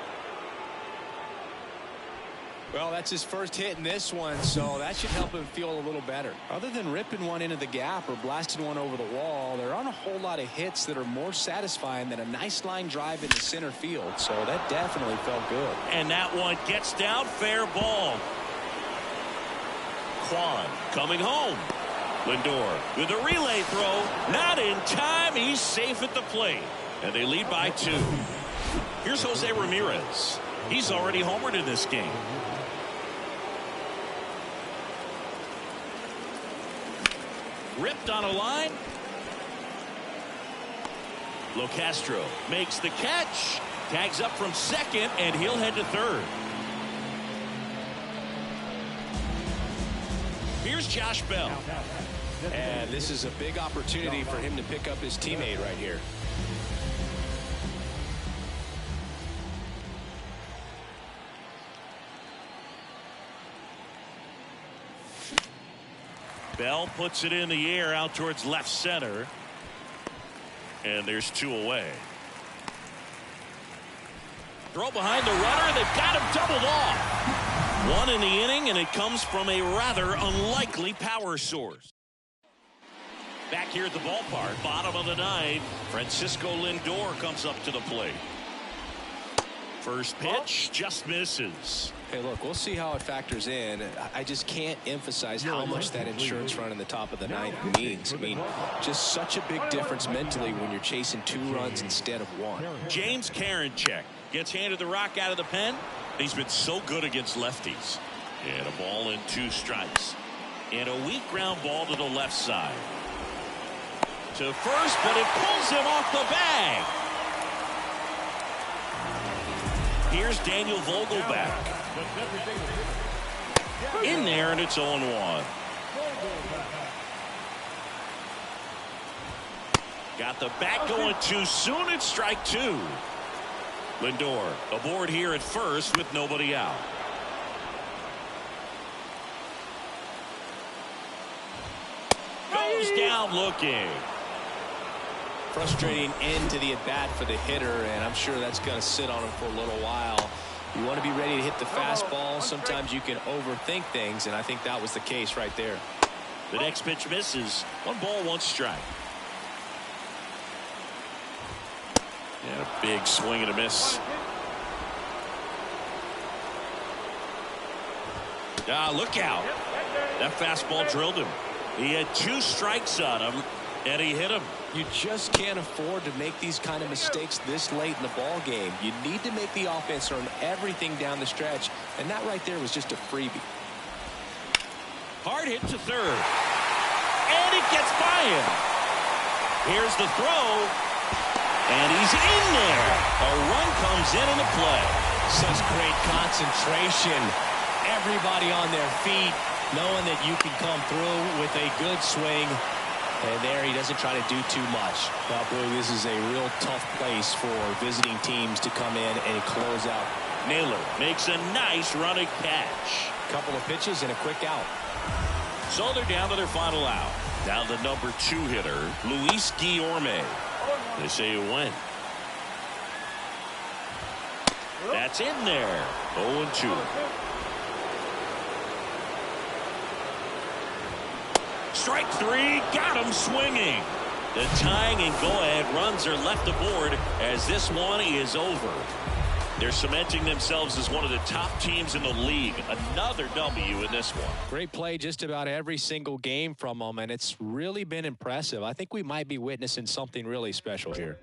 Speaker 2: Well, that's his first hit in this one, so that should help him feel a little better. Other than ripping one into the gap or blasting one over the wall, there aren't a whole lot of hits that are more satisfying than a nice line drive into center field, so that definitely felt good.
Speaker 1: And that one gets down, fair ball. Kwan coming home. Lindor with a relay throw, not in time. He's safe at the plate, and they lead by 2. Here's Jose Ramirez. He's already homered in this game. Ripped on a line. Locastro makes the catch. Tags up from second, and he'll head to third. Here's Josh Bell.
Speaker 2: And this is a big opportunity for him to pick up his teammate right here.
Speaker 1: Bell puts it in the air out towards left center. And there's 2 away. Throw behind the runner. They've got him doubled off. 1 in the inning, and it comes from a rather unlikely power source. Back here at the ballpark, bottom of the 9th, Francisco Lindor comes up to the plate. First pitch just misses.
Speaker 2: Hey, look, we'll see how it factors in. I just can't emphasize how much that insurance run in the top of the 9th means. I mean, just such a big difference mentally when you're chasing 2 runs instead of 1.
Speaker 1: James Karinchak gets handed the rock out of the pen. He's been so good against lefties. And a ball and 2 strikes. And a weak ground ball to the left side. To first, but it pulls him off the bag. Here's Daniel Vogelback. In there, and it's 0-1. Got the bat going too soon. It's strike 2. Lindor aboard here at first with nobody out. Goes down looking.
Speaker 2: Frustrating end to the at-bat for the hitter, and I'm sure that's going to sit on him for a little while. You want to be ready to hit the fastball. Sometimes you can overthink things, and I think that was the case right there.
Speaker 1: The next pitch misses. 1 ball, 1 strike. And a big swing and a miss. Look out. That fastball drilled him. He had 2 strikes on him, and he hit him.
Speaker 2: You just can't afford to make these kind of mistakes this late in the ball game. You need to make the offense earn everything down the stretch, and that right there was just a freebie.
Speaker 1: Hard hit to third. And it gets by him. Here's the throw. And he's in there. A run comes in the play.
Speaker 2: Such great concentration. Everybody on their feet, knowing that you can come through with a good swing. And there he doesn't try to do too much. Well, Blue, this is a real tough place for visiting teams to come in and close out.
Speaker 1: Naylor makes a nice running catch.
Speaker 2: Couple of pitches and a quick out.
Speaker 1: So they're down to their final out. Down the number 2 hitter, Luis Guillorme. They say it went. That's in there. 0-2. Strike 3, got him swinging. The tying and go-ahead runs are left aboard as this one is over. They're cementing themselves as one of the top teams in the league. Another W in this one.
Speaker 2: Great play just about every single game from them, and it's really been impressive. I think we might be witnessing something really special here.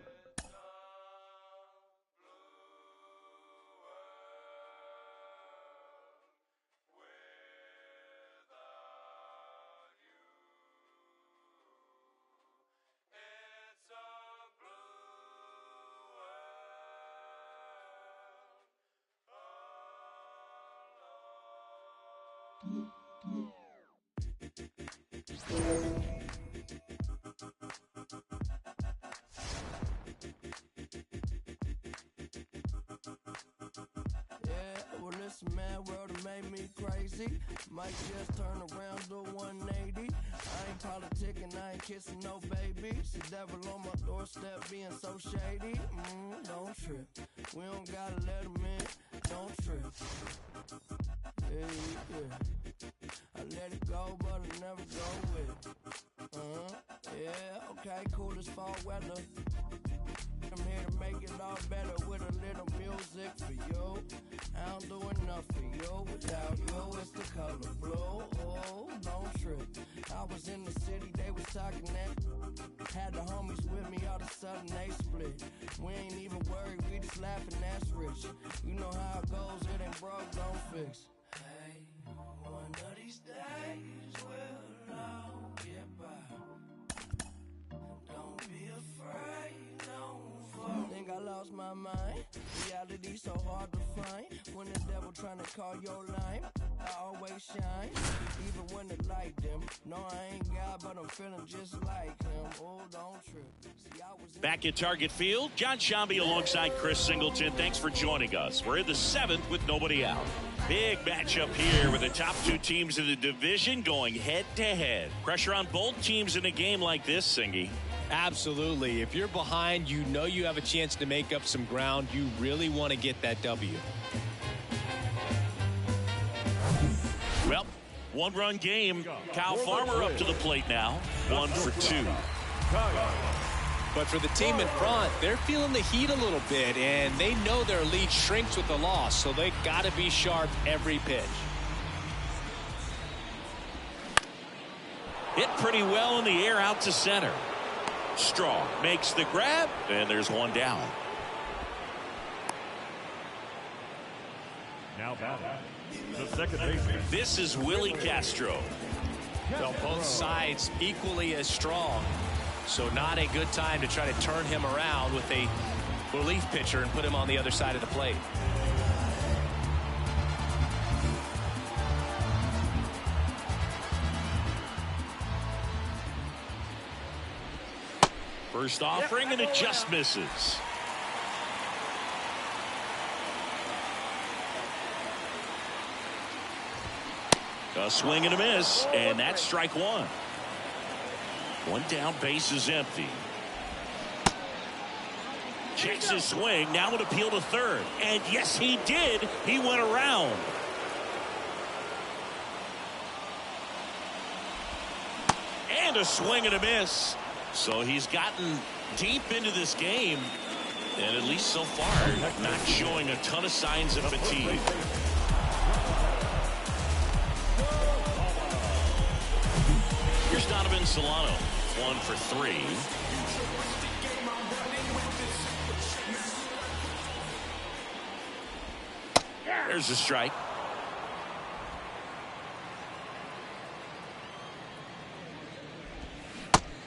Speaker 5: Might just turn around to 180. I ain't politicking, I ain't kissing no baby. See devil on my doorstep being so shady. Don't trip. We don't gotta let him in. Don't trip. Yeah. I let it go, but I never go with it. Yeah, okay, cool as fall weather. I'm here to make it all better with a little music for you. I don't do enough for you without you. It's the color blue. Oh, don't trip. I was in the city, they was talking that. Had the homies with me, all of a sudden they split. We ain't even worried, we just laughing, that's rich. You know how it goes, it ain't broke, don't fix. Hey, one of these days we'll all get by. Don't be afraid, don't fall. Think I lost my mind. Reality so hard to find. When the devil trying to call your line, I always shine, even when the light dim. No, I ain't God, but I'm feeling just like him. Oh, don't trip. See, I was
Speaker 1: Back at Target Field, John Shambi alongside Chris Singleton. Thanks for joining us. We're in the 7th with nobody out. Big matchup here with the top 2 teams in the division going head-to-head. Pressure on both teams in a game like this, Singy.
Speaker 2: Absolutely. If you're behind, you know you have a chance to make up some ground. You really want to get that W.
Speaker 1: Well, one-run game. Kyle Farmer up to the plate now. 1 for 2.
Speaker 2: But for the team in front, they're feeling the heat a little bit, and they know their lead shrinks with the loss, so they got to be sharp every pitch.
Speaker 1: Hit pretty well in the air out to center. Strong makes the grab, and there's one down.
Speaker 4: Now batting, the second baseman.
Speaker 1: This is Willie Castro.
Speaker 2: Well, both sides equally as strong, so not a good time to try to turn him around with a relief pitcher and put him on the other side of the plate.
Speaker 1: First offering, and it just misses. A swing and a miss, and that's strike 1. One down, base is empty. Checks his swing, now would appeal to third. And yes, he did. He went around. And a swing and a miss. So he's gotten deep into this game, and at least so far, not showing a ton of signs of fatigue. Here's Donovan Solano, 1 for 3. There's a strike.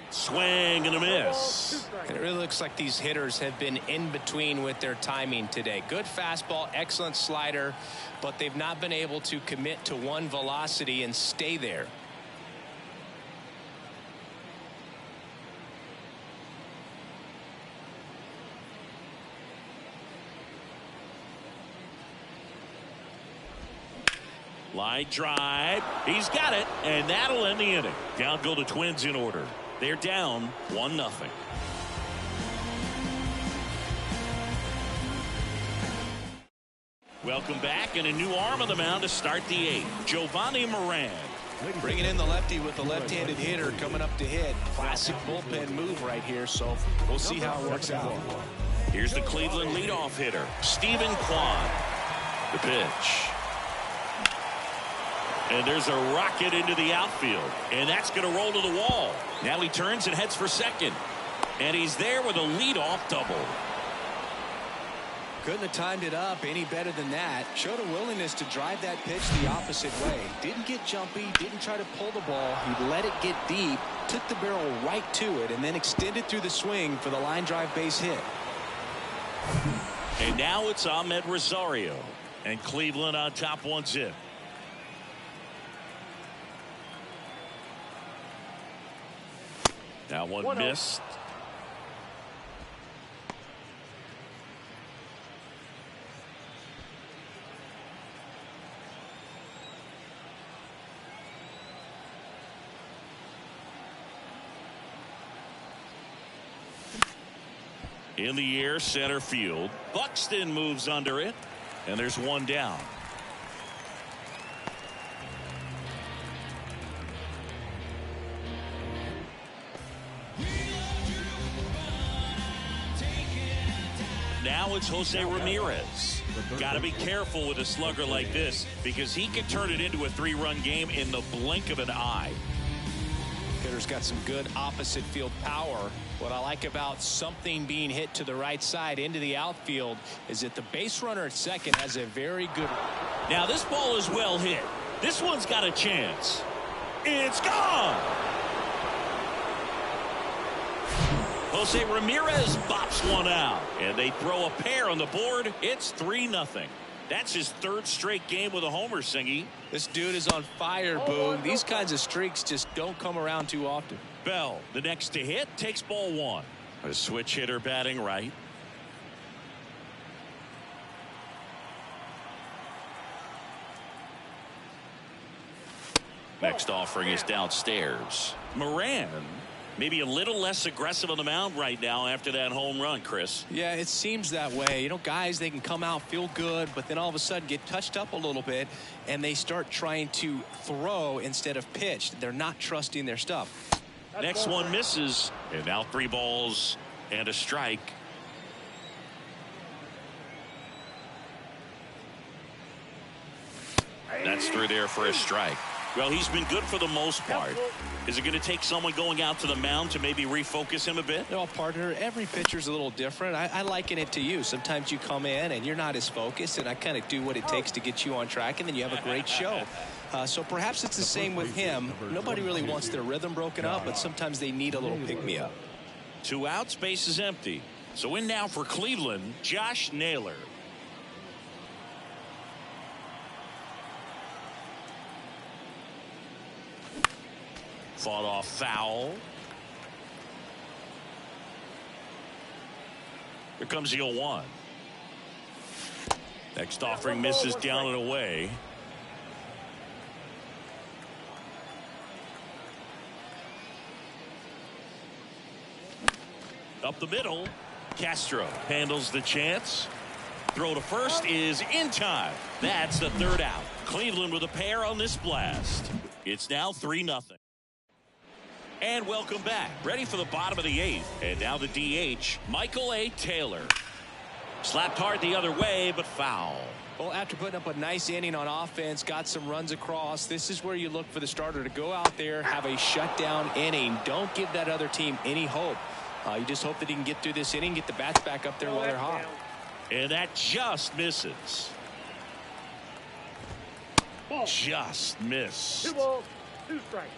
Speaker 1: Swing and a miss.
Speaker 2: It really looks like these hitters have been in between with their timing today. Good fastball, excellent slider, but they've not been able to commit to one velocity and stay there.
Speaker 1: Line drive. He's got it, and that'll end the inning. Down go the Twins in order. They're down 1-0. Welcome back, and a new arm on the mound to start the 8th. Giovanni Moran.
Speaker 2: Bringing in the lefty with the left-handed hitter coming up to hit. Classic bullpen move right here, so we'll see how it works out.
Speaker 1: Here's the Cleveland leadoff hitter, Stephen Kwan. The pitch. And there's a rocket into the outfield, and that's going to roll to the wall. Now he turns and heads for second, and he's there with a leadoff double.
Speaker 2: Couldn't have timed it up any better than that. Showed a willingness to drive that pitch the opposite way. Didn't get jumpy, didn't try to pull the ball. He let it get deep, took the barrel right to it, and then extended through the swing for the line drive base hit.
Speaker 1: And now it's Ahmed Rosario, and Cleveland on top 1-0. Now one missed. In the air, center field. Buxton moves under it, and there's one down. Now it's Jose Ramirez. Got to be careful with a slugger like this because he can turn it into a 3-run game in the blink of an eye.
Speaker 2: Hitter's got some good opposite field power. What I like about something being hit to the right side into the outfield is that the base runner at second has a very good.
Speaker 1: Now this ball is well hit. This one's got a chance. It's gone. Jose Ramirez bops one out. And they throw a pair on the board. It's 3-0. That's his third straight game with a homer, Singy.
Speaker 2: This dude is on fire, Boog. These kinds of streaks just don't come around too often.
Speaker 1: Bell, the next to hit, takes ball one. A switch hitter batting right. Next offering is downstairs. Moran, maybe a little less aggressive on the mound right now after that home run, Chris.
Speaker 2: Yeah, it seems that way. You know, guys, they can come out, feel good, but then all of a sudden get touched up a little bit, and they start trying to throw instead of pitch. They're not trusting their stuff.
Speaker 1: Next one misses, and now 3 balls and a strike. That's through there for a strike. Well, he's been good for the most part. Is it going to take someone going out to the mound to maybe refocus him a bit?
Speaker 2: No, partner, every pitcher's a little different. I liken it to you. Sometimes you come in and you're not as focused, and I kind of do what it takes to get you on track, and then you have a great show. So perhaps it's the same with him. Nobody really wants their rhythm broken up, but sometimes they need a little pick-me-up.
Speaker 1: 2 outs, base is empty. So in now for Cleveland, Josh Naylor. Fought off foul. Here comes the 0-1. Next offering misses down and away. Up the middle. Castro handles the chance. Throw to first is in time. That's the 3rd out. Cleveland with a pair on this blast. It's now 3-0. And welcome back. Ready for the bottom of the 8th. And now the DH, Michael A. Taylor. Slapped hard the other way, but foul.
Speaker 2: Well, after putting up a nice inning on offense, got some runs across, this is where you look for the starter to go out there, have a shutdown inning. Don't give that other team any hope. You just hope that he can get through this inning, get the bats back up there while they're hot.
Speaker 1: And that just misses. Just missed.
Speaker 3: 2 balls, 2 strikes.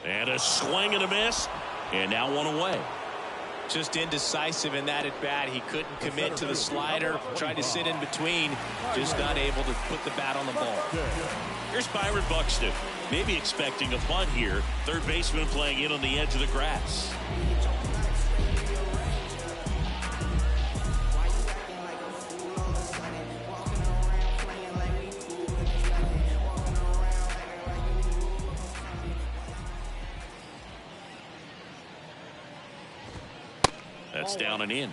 Speaker 1: And a swing and a miss. And now 1 away.
Speaker 2: Just indecisive in that at bat. He couldn't commit to the slider. Tried to sit in between. Just not able to put the bat on the ball.
Speaker 1: Here's Byron Buxton. Maybe expecting a bunt here. Third baseman playing in on the edge of the grass. That's down and in.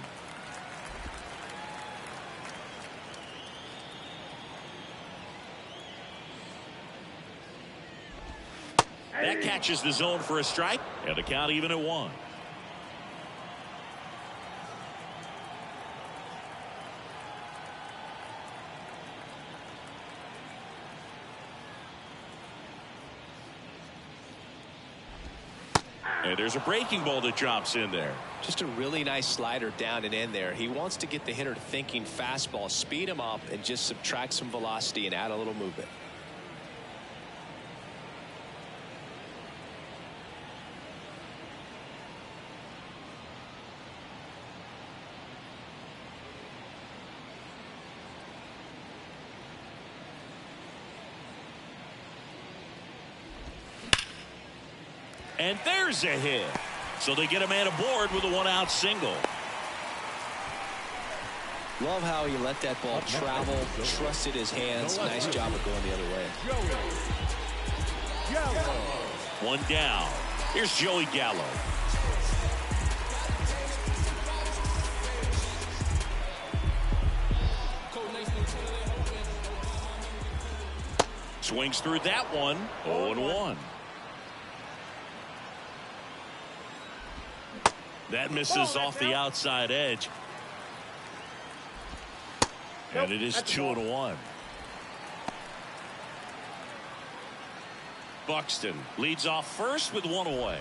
Speaker 1: That catches the zone for a strike, and the count even at 1. And there's a breaking ball that drops in there.
Speaker 2: Just a really nice slider down and in there. He wants to get the hitter thinking fastball, speed him up, and just subtract some velocity and add a little movement.
Speaker 1: And there's a hit. So they get a man aboard with a 1-out single.
Speaker 2: Love how he let that ball travel, trusted his hands. Nice job of going the other way.
Speaker 1: 1 down. Here's Joey Gallo. Swings through that one. 0-1. That misses off the outside edge. And it is 2-1. Buxton leads off first with 1 away.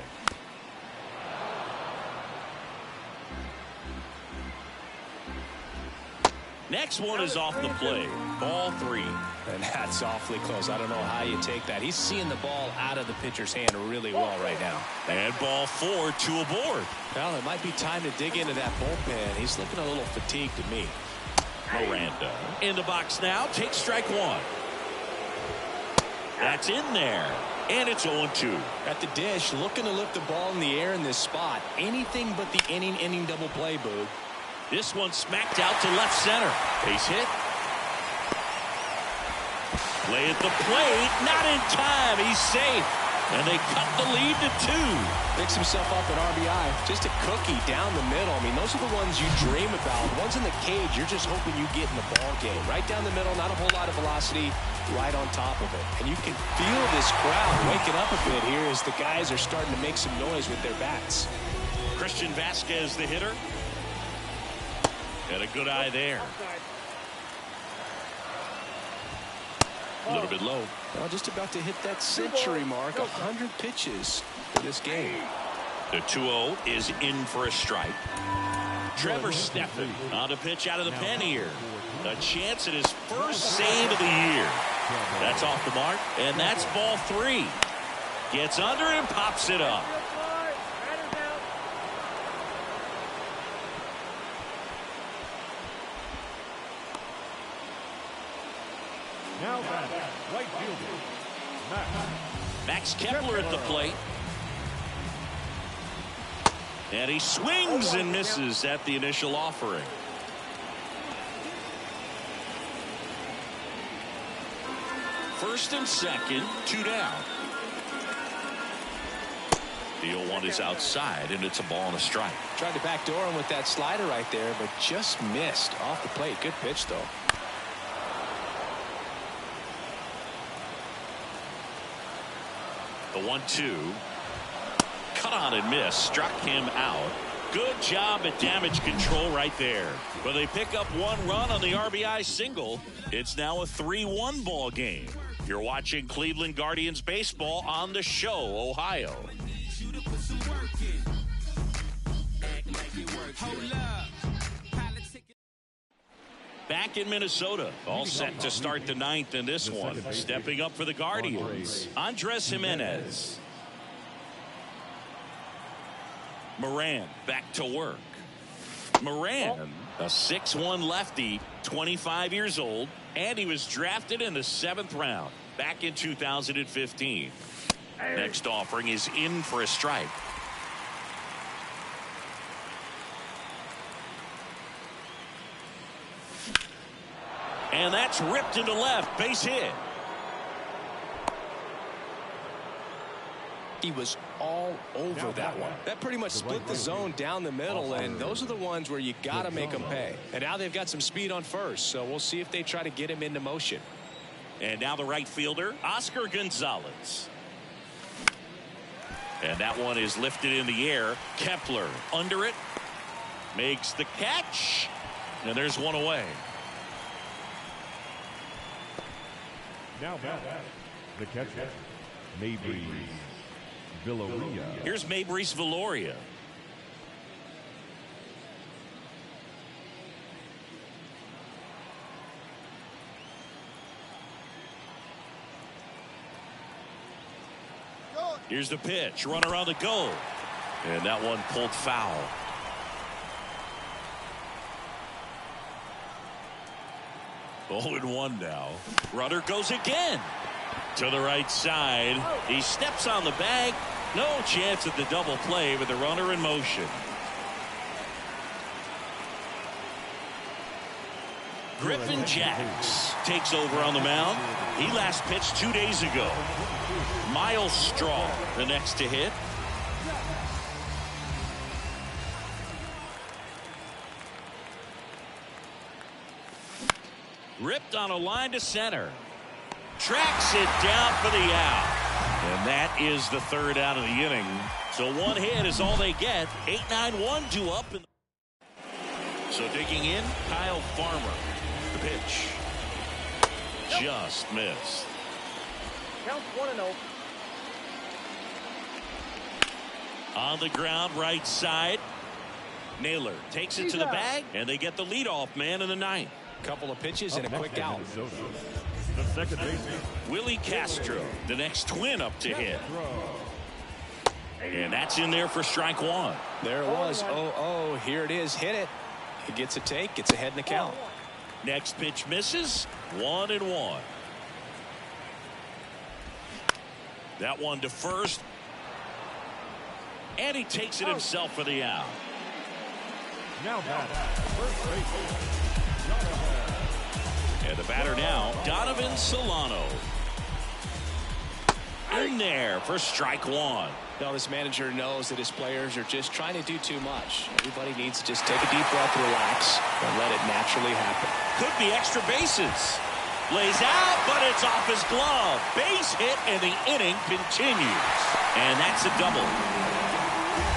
Speaker 1: Next one is off the play. Ball 3.
Speaker 2: And that's awfully close. I don't know how you take that. He's seeing the ball out of the pitcher's hand really well right now.
Speaker 1: And ball 4, 2 aboard.
Speaker 2: Well, it might be time to dig into that bullpen. He's looking a little fatigued to me.
Speaker 1: Miranda in the box now. Takes strike 1. That's in there. And it's 0-2.
Speaker 2: At the dish, looking to lift the ball in the air in this spot. Anything but the inning double play, Boog.
Speaker 1: This one smacked out to left center. Base hit. Play at the plate. Not in time. He's safe. And they cut the lead to 2.
Speaker 2: Picks himself up an RBI. Just a cookie down the middle. I mean, those are the ones you dream about. The ones in the cage, you're just hoping you get in the ball game. Right down the middle, not a whole lot of velocity, right on top of it. And you can feel this crowd waking up a bit here as the guys are starting to make some noise with their bats.
Speaker 1: Christian Vasquez, the hitter. Got a good eye there. A little bit low.
Speaker 2: Well, just about to hit that century mark. 100 pitches for this game.
Speaker 1: The 2-0 is in for a strike. Trevor Steffen on the pitch out of the pen here. A chance at his first save of the year. That's off the mark, and that's ball 3. Gets under it and pops it up.
Speaker 4: Now back, right fielder,
Speaker 1: Max Kepler at the plate. And he swings and misses at the initial offering. First and second, 2 down. The 0-1 is outside, and it's a ball and a strike.
Speaker 2: Tried to backdoor him with that slider right there, but just missed off the plate. Good pitch, though.
Speaker 1: The 1-2. Cut on and miss. Struck him out. Good job at damage control right there. Well, they pick up 1 run on the RBI single. It's now a 3-1 ball game. You're watching Cleveland Guardians baseball on The Show, Ohio. Back in Minnesota, all set to start the 9th in this one. Stepping up for the Guardians, Andres Jimenez. Moran back to work. Moran, a 6'1 lefty, 25 years old, and he was drafted in the 7th round back in 2015. Next offering is in for a strike. And that's ripped into left. Base hit.
Speaker 2: He was all over that one. That pretty much split the zone down the middle, and those are the ones where you got to make them pay. And now they've got some speed on first, so we'll see if they try to get him into motion.
Speaker 1: And now the right fielder, Oscar Gonzalez. And that one is lifted in the air. Kepler under it. Makes the catch. And there's one away.
Speaker 4: now back, the catcher, Mabrys Viloria.
Speaker 1: Here's Mabrys Viloria. Here's the pitch. Runner on the go. And that one pulled foul. Oh, and 1 now. Runner goes again. To the right side. He steps on the bag. No chance at the double play with the runner in motion. Griffin Jacks takes over on the mound. He last pitched 2 days ago. Miles Straw, the next to hit. Ripped on a line to center. Tracks it down for the out. And that is the 3rd out of the inning. So 1 hit is all they get. 8-9-1 due up. So digging in, Kyle Farmer. The pitch. Just missed.
Speaker 3: Count 1-0.
Speaker 1: On the ground, right side. Naylor takes it to the bag, and they get the leadoff man in the 9th.
Speaker 2: Couple of pitches and a quick out.
Speaker 4: The second baseman,
Speaker 1: Willie Castro, the next twin up to hit. And that's in there for strike one.
Speaker 2: There it was. 0-0. Here it is. Hit it. He gets a take. Gets ahead in the count.
Speaker 1: Next pitch misses. 1-1. That one to first. And he takes it himself for the out.
Speaker 4: now batting, first baseman,
Speaker 1: And the batter now, Donovan Solano. In there for strike one.
Speaker 2: Now this manager knows that his players are just trying to do too much. Everybody needs to just take a deep breath, relax, and let it naturally happen.
Speaker 1: Could be extra bases. Lays out, but it's off his glove. Base hit, and the inning continues. And that's a double.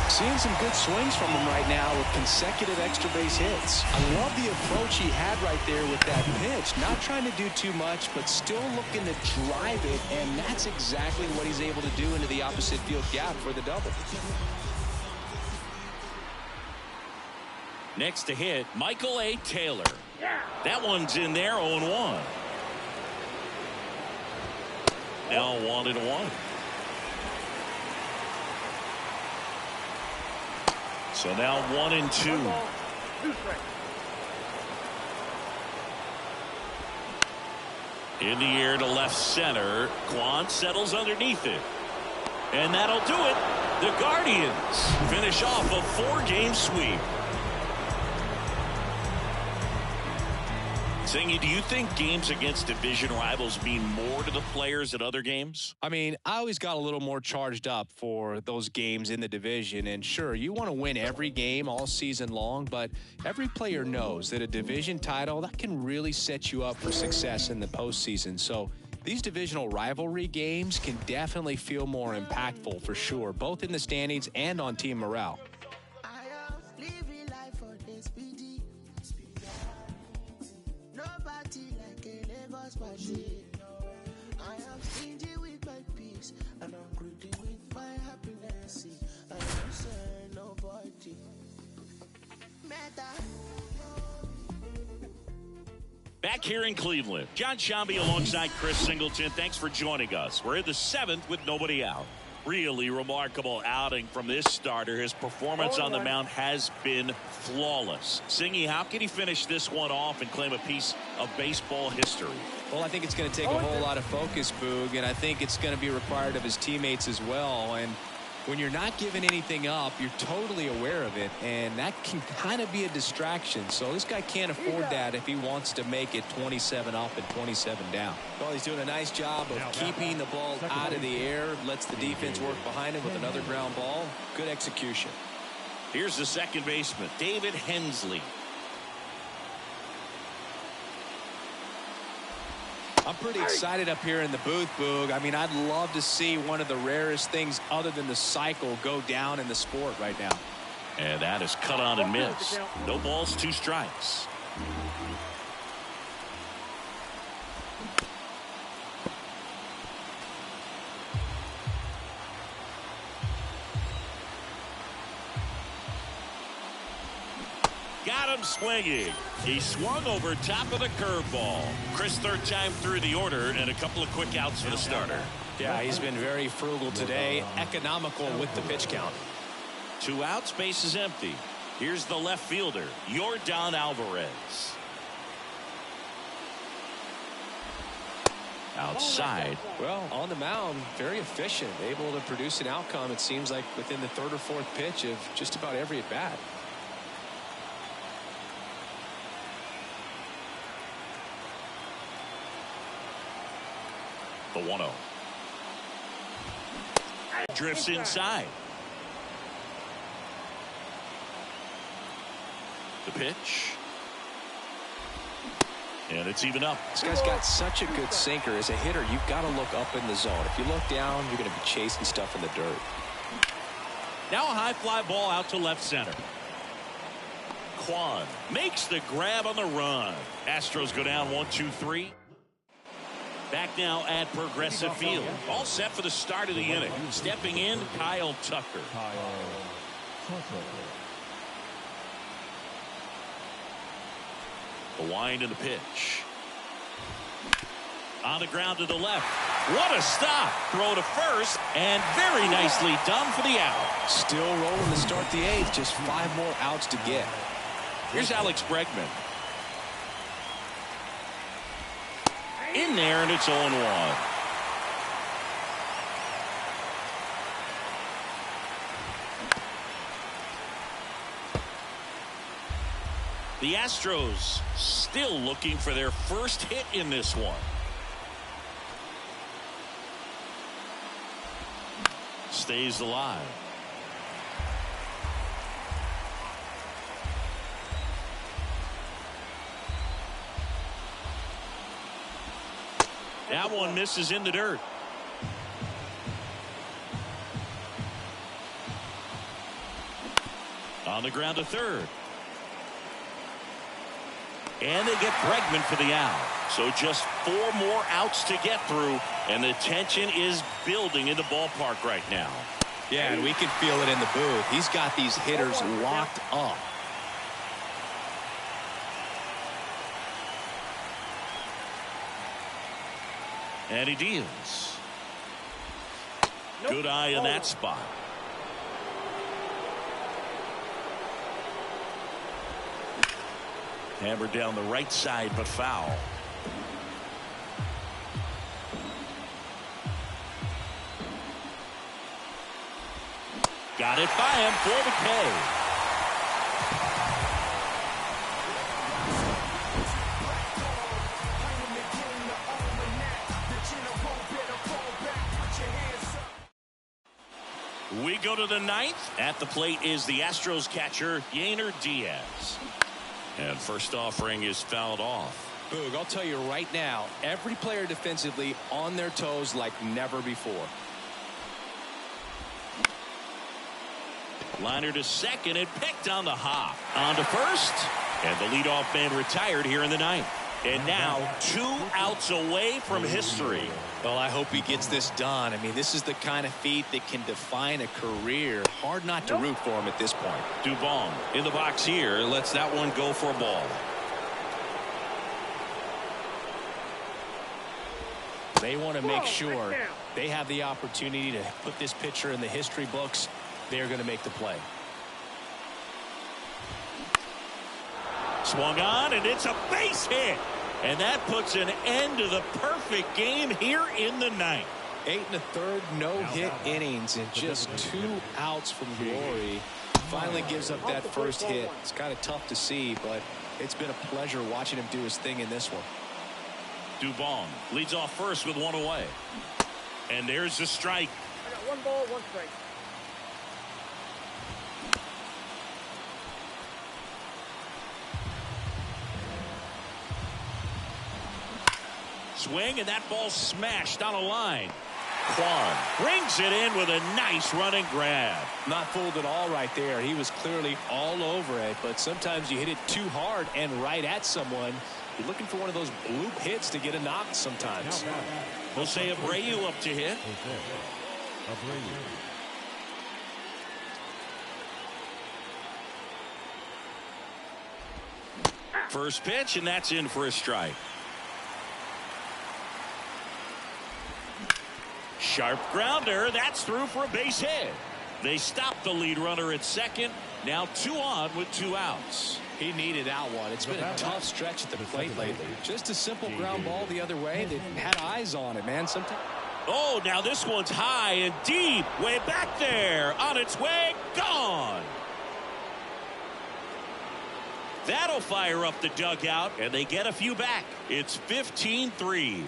Speaker 2: Seeing some good swings from him right now with consecutive extra base hits. I love the approach he had right there with that pitch. Not trying to do too much, but still looking to drive it, and that's exactly what he's able to do into the opposite field gap for the double.
Speaker 1: Next to hit, Michael A. Taylor. That one's in there, 0-1. Now 1-1. So now 1-2. In the air to left center. Quan settles underneath it. And that'll do it. The Guardians finish off a 4-game sweep. Singy, do you think games against division rivals mean more to the players at other games?
Speaker 2: I mean, I always got a little more charged up for those games in the division. And sure, you want to win every game all season long, but every player knows that a division title, that can really set you up for success in the postseason. So these divisional rivalry games can definitely feel more impactful for sure, both in the standings and on team morale.
Speaker 5: I am stingy with my peace, and I'm greedy with my happiness. I don't say nobody.
Speaker 1: Back here in Cleveland, John Shambi alongside Chris Singleton. Thanks for joining us. We're in the 7th with nobody out. Really remarkable outing from this starter. His performance on the mound has been flawless. Singy, how can he finish this one off and claim a piece of baseball history?
Speaker 2: Well, I think it's going to take a whole lot of focus, Boog, and I think it's going to be required of his teammates as well. And when you're not giving anything up, you're totally aware of it, and that can kind of be a distraction. So this guy can't afford that if he wants to make it 27 up and 27 down. Well, he's doing a nice job of keeping the ball out of the air, lets the defense work behind him with another ground ball. Good execution.
Speaker 1: Here's the second baseman, David Hensley.
Speaker 2: I'm pretty excited up here in the booth, Boog. I mean, I'd love to see one of the rarest things other than the cycle go down in the sport right now.
Speaker 1: And that is cut on and missed. No balls, 2 strikes. Got him swinging. He swung over top of the curveball. Chris, third time through the order and a couple of quick outs for the starter.
Speaker 2: Yeah, he's been very frugal today, economical with the pitch count.
Speaker 1: 2 outs, base is empty. Here's the left fielder, Yordan Alvarez. Outside.
Speaker 2: Well, on the mound, very efficient, able to produce an outcome, it seems like, within the 3rd or 4th pitch of just about every at bat.
Speaker 1: The 1-0. Drifts inside. The pitch. And it's even up.
Speaker 2: This guy's got such a good sinker. As a hitter, you've got to look up in the zone. If you look down, you're going to be chasing stuff in the dirt.
Speaker 1: Now a high fly ball out to left center. Quan makes the grab on the run. Astros go down 1-2-3. Back now at Progressive Field. All set for the start of the inning. Stepping in, Kyle Tucker. The wind and the pitch. On the ground to the left. What a stop. Throw to first, and very nicely done for the out.
Speaker 2: Still rolling to start the 8th. Just 5 more outs to get.
Speaker 1: Here's Alex Bregman. In there, and it's 0-1. The Astros still looking for their first hit in this one. Stays alive. That one misses in the dirt. On the ground to third. And they get Bregman for the out. So just 4 more outs to get through, and the tension is building in the ballpark right now.
Speaker 2: Yeah, and we can feel it in the booth. He's got these hitters locked up.
Speaker 1: And he deals. Good eye in that spot. Hammered down the right side, but foul. Got it by him for the K. We go to the 9th. At the plate is the Astros catcher, Yainer Diaz. And first offering is fouled off.
Speaker 2: Boog, I'll tell you right now, every player defensively on their toes like never before.
Speaker 1: Liner to second and picked on the hop. On to first. And the leadoff man retired here in the 9th. And now 2 outs away from history.
Speaker 2: Well, I hope he gets this done. I mean, this is the kind of feat that can define a career. Hard not to root for him at this point.
Speaker 1: Dubon in the box here. Lets that one go for a ball.
Speaker 2: They want to make sure they have the opportunity to put this pitcher in the history books. They're going to make the play.
Speaker 1: Swung on, and it's a base hit. And that puts an end to the perfect game here in the 9th.
Speaker 2: 8 1/3 no-hit innings and just 2 outs from glory. Finally gives up that first hit. It's kind of tough to see, but it's been a pleasure watching him do his thing in this one.
Speaker 1: Dubon leads off first with 1 away. And there's the strike.
Speaker 6: I got 1 ball, 1 strike.
Speaker 1: Swing, and that ball smashed on a line. Kwan brings it in with a nice running grab.
Speaker 2: Not fooled at all right there. He was clearly all over it, but sometimes you hit it too hard and right at someone. You're looking for one of those bloop hits to get a knock sometimes.
Speaker 1: Jose Abreu up to hit. First pitch, and that's in for a strike. Sharp grounder. That's through for a base hit. They stop the lead runner at second. Now 2 on with 2 outs.
Speaker 2: He needed that one. It's been a tough stretch at the plate lately. Just a simple ground ball the other way. They had eyes on it, man. Sometimes.
Speaker 1: Oh, now this one's high and deep. Way back there. On its way. Gone. That'll fire up the dugout, and they get a few back. It's 15-3.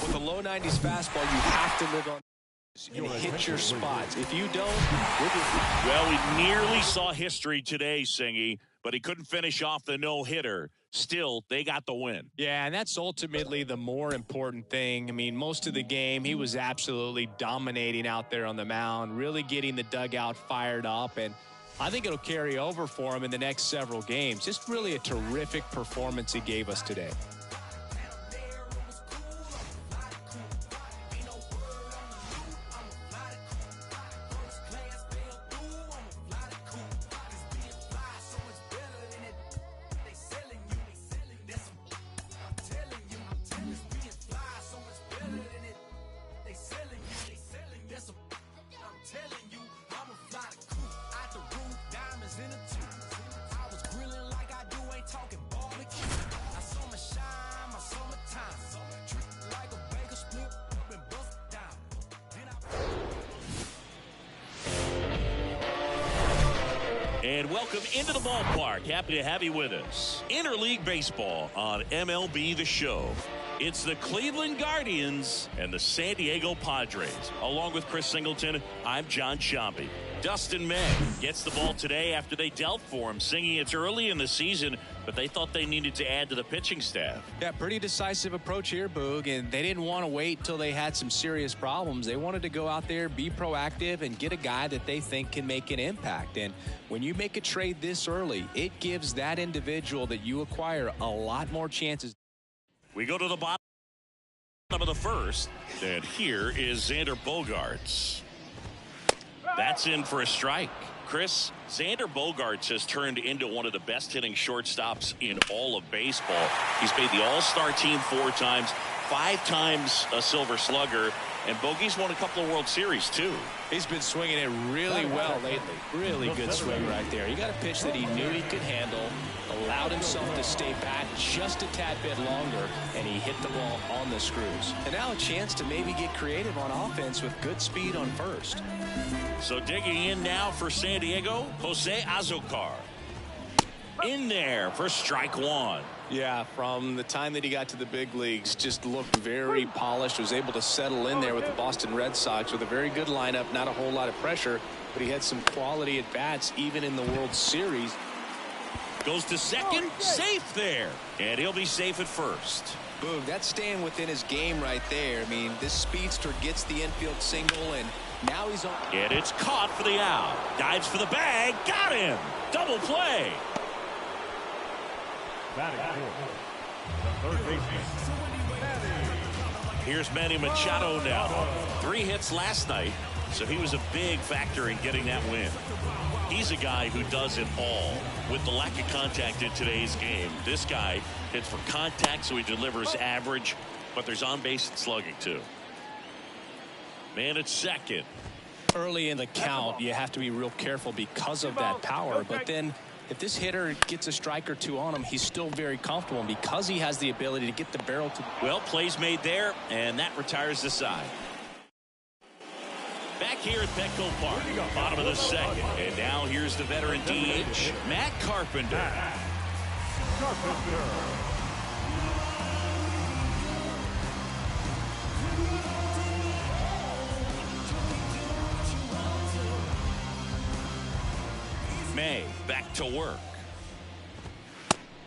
Speaker 2: With a low 90s fastball, you have to live on and hit your spots. If you don't,
Speaker 1: well, we nearly saw history today, Singy, but he couldn't finish off the no-hitter. Still, they got the win.
Speaker 2: Yeah, and that's ultimately the more important thing. I mean, most of the game, he was absolutely dominating out there on the mound, really getting the dugout fired up, and I think it'll carry over for him in the next several games. Just really a terrific performance he gave us today.
Speaker 1: And welcome into the ballpark. Happy to have you with us. Interleague Baseball on MLB The Show. It's the Cleveland Guardians and the San Diego Padres. Along with Chris Singleton, I'm John Sciambi. Dustin May gets the ball today after they dealt for him, singing it's early in the season, but they thought they needed to add to the pitching staff.
Speaker 2: Yeah, pretty decisive approach here, Boog, and they didn't want to wait until they had some serious problems. They wanted to go out there, be proactive, and get a guy that they think can make an impact. And when you make a trade this early, it gives that individual that you acquire a lot more chances.
Speaker 1: We go to the bottom of the first, and here is Xander Bogaerts. That's in for a strike. Chris, Xander Bogaerts has turned into one of the best hitting shortstops in all of baseball. He's made the All-Star team 4 times, 5 times a Silver Slugger, and Bogey's won a couple of World Series too.
Speaker 2: He's been swinging it really well lately. Really good swing right there. He got a pitch that he knew he could handle, allowed himself to stay back just a tad bit longer, and he hit the ball on the screws. And now a chance to maybe get creative on offense with good speed on first.
Speaker 1: So digging in now for San Diego, Jose Azocar. In there for strike 1.
Speaker 2: Yeah, from the time that he got to the big leagues, just looked very polished, was able to settle in there with the Boston Red Sox with a very good lineup, not a whole lot of pressure, but he had some quality at bats even in the World Series.
Speaker 1: Goes to second, safe there, and he'll be safe at first.
Speaker 2: Boom, that's staying within his game right there. I mean, this speedster gets the infield single, and now he's on.
Speaker 1: And it's caught for the out. Dives for the bag, got him. Double play.
Speaker 4: Batting fourth, the third baseman.
Speaker 1: Here's Manny Machado now. 3 hits last night, so he was a big factor in getting that win. He's a guy who does it all. With the lack of contact in today's game, this guy hits for contact, so he delivers average, but there's on-base and slugging too. Man at second.
Speaker 2: Early in the count, you have to be real careful because of that power, but then if this hitter gets a strike or 2 on him, he's still very comfortable because he has the ability to get the barrel to.
Speaker 1: Well, plays made there, and that retires the side. Back here at Petco Park, bottom of the second, and now here's the veteran DH, Matt Carpenter. May back to work.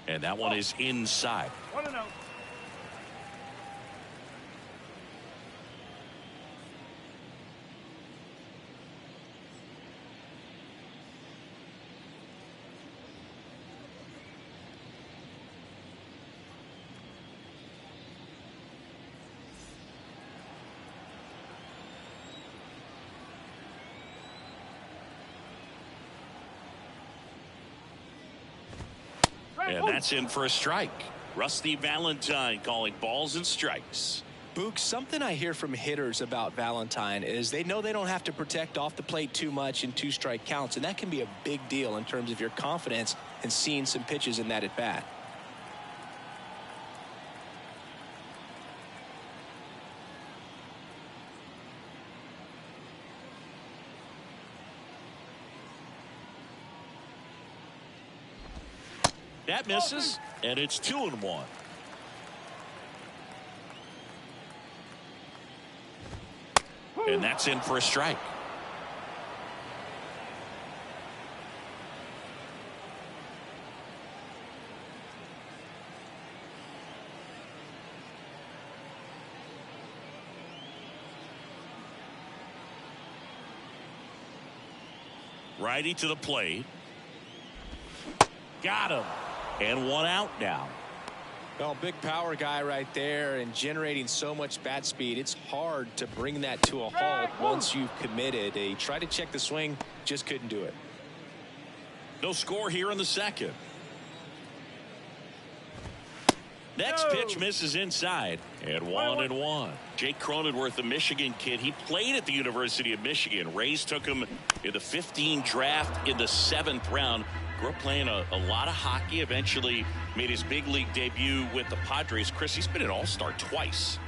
Speaker 1: And that one is inside.
Speaker 4: 1-0.
Speaker 1: And that's in for a strike. Rusty Valentine calling balls and strikes.
Speaker 2: Boog, something I hear from hitters about Valentine is they know they don't have to protect off the plate too much in 2-strike counts, and that can be a big deal in terms of your confidence in seeing some pitches in that at bat.
Speaker 1: That misses, and it's 2-1. And that's in for a strike. Righty to the plate. Got him. And 1 out now.
Speaker 2: Well, big power guy right there and generating so much bat speed. It's hard to bring that to a halt once you've committed. They tried to check the swing, just couldn't do it.
Speaker 1: No score here in the second. Next pitch misses inside, and 1-1. Jake Cronenworth, the Michigan kid, he played at the University of Michigan. Rays took him in the 15 draft in the 7th round. Grew up playing a lot of hockey, eventually made his big league debut with the Padres. Chris, he's been an all-star twice.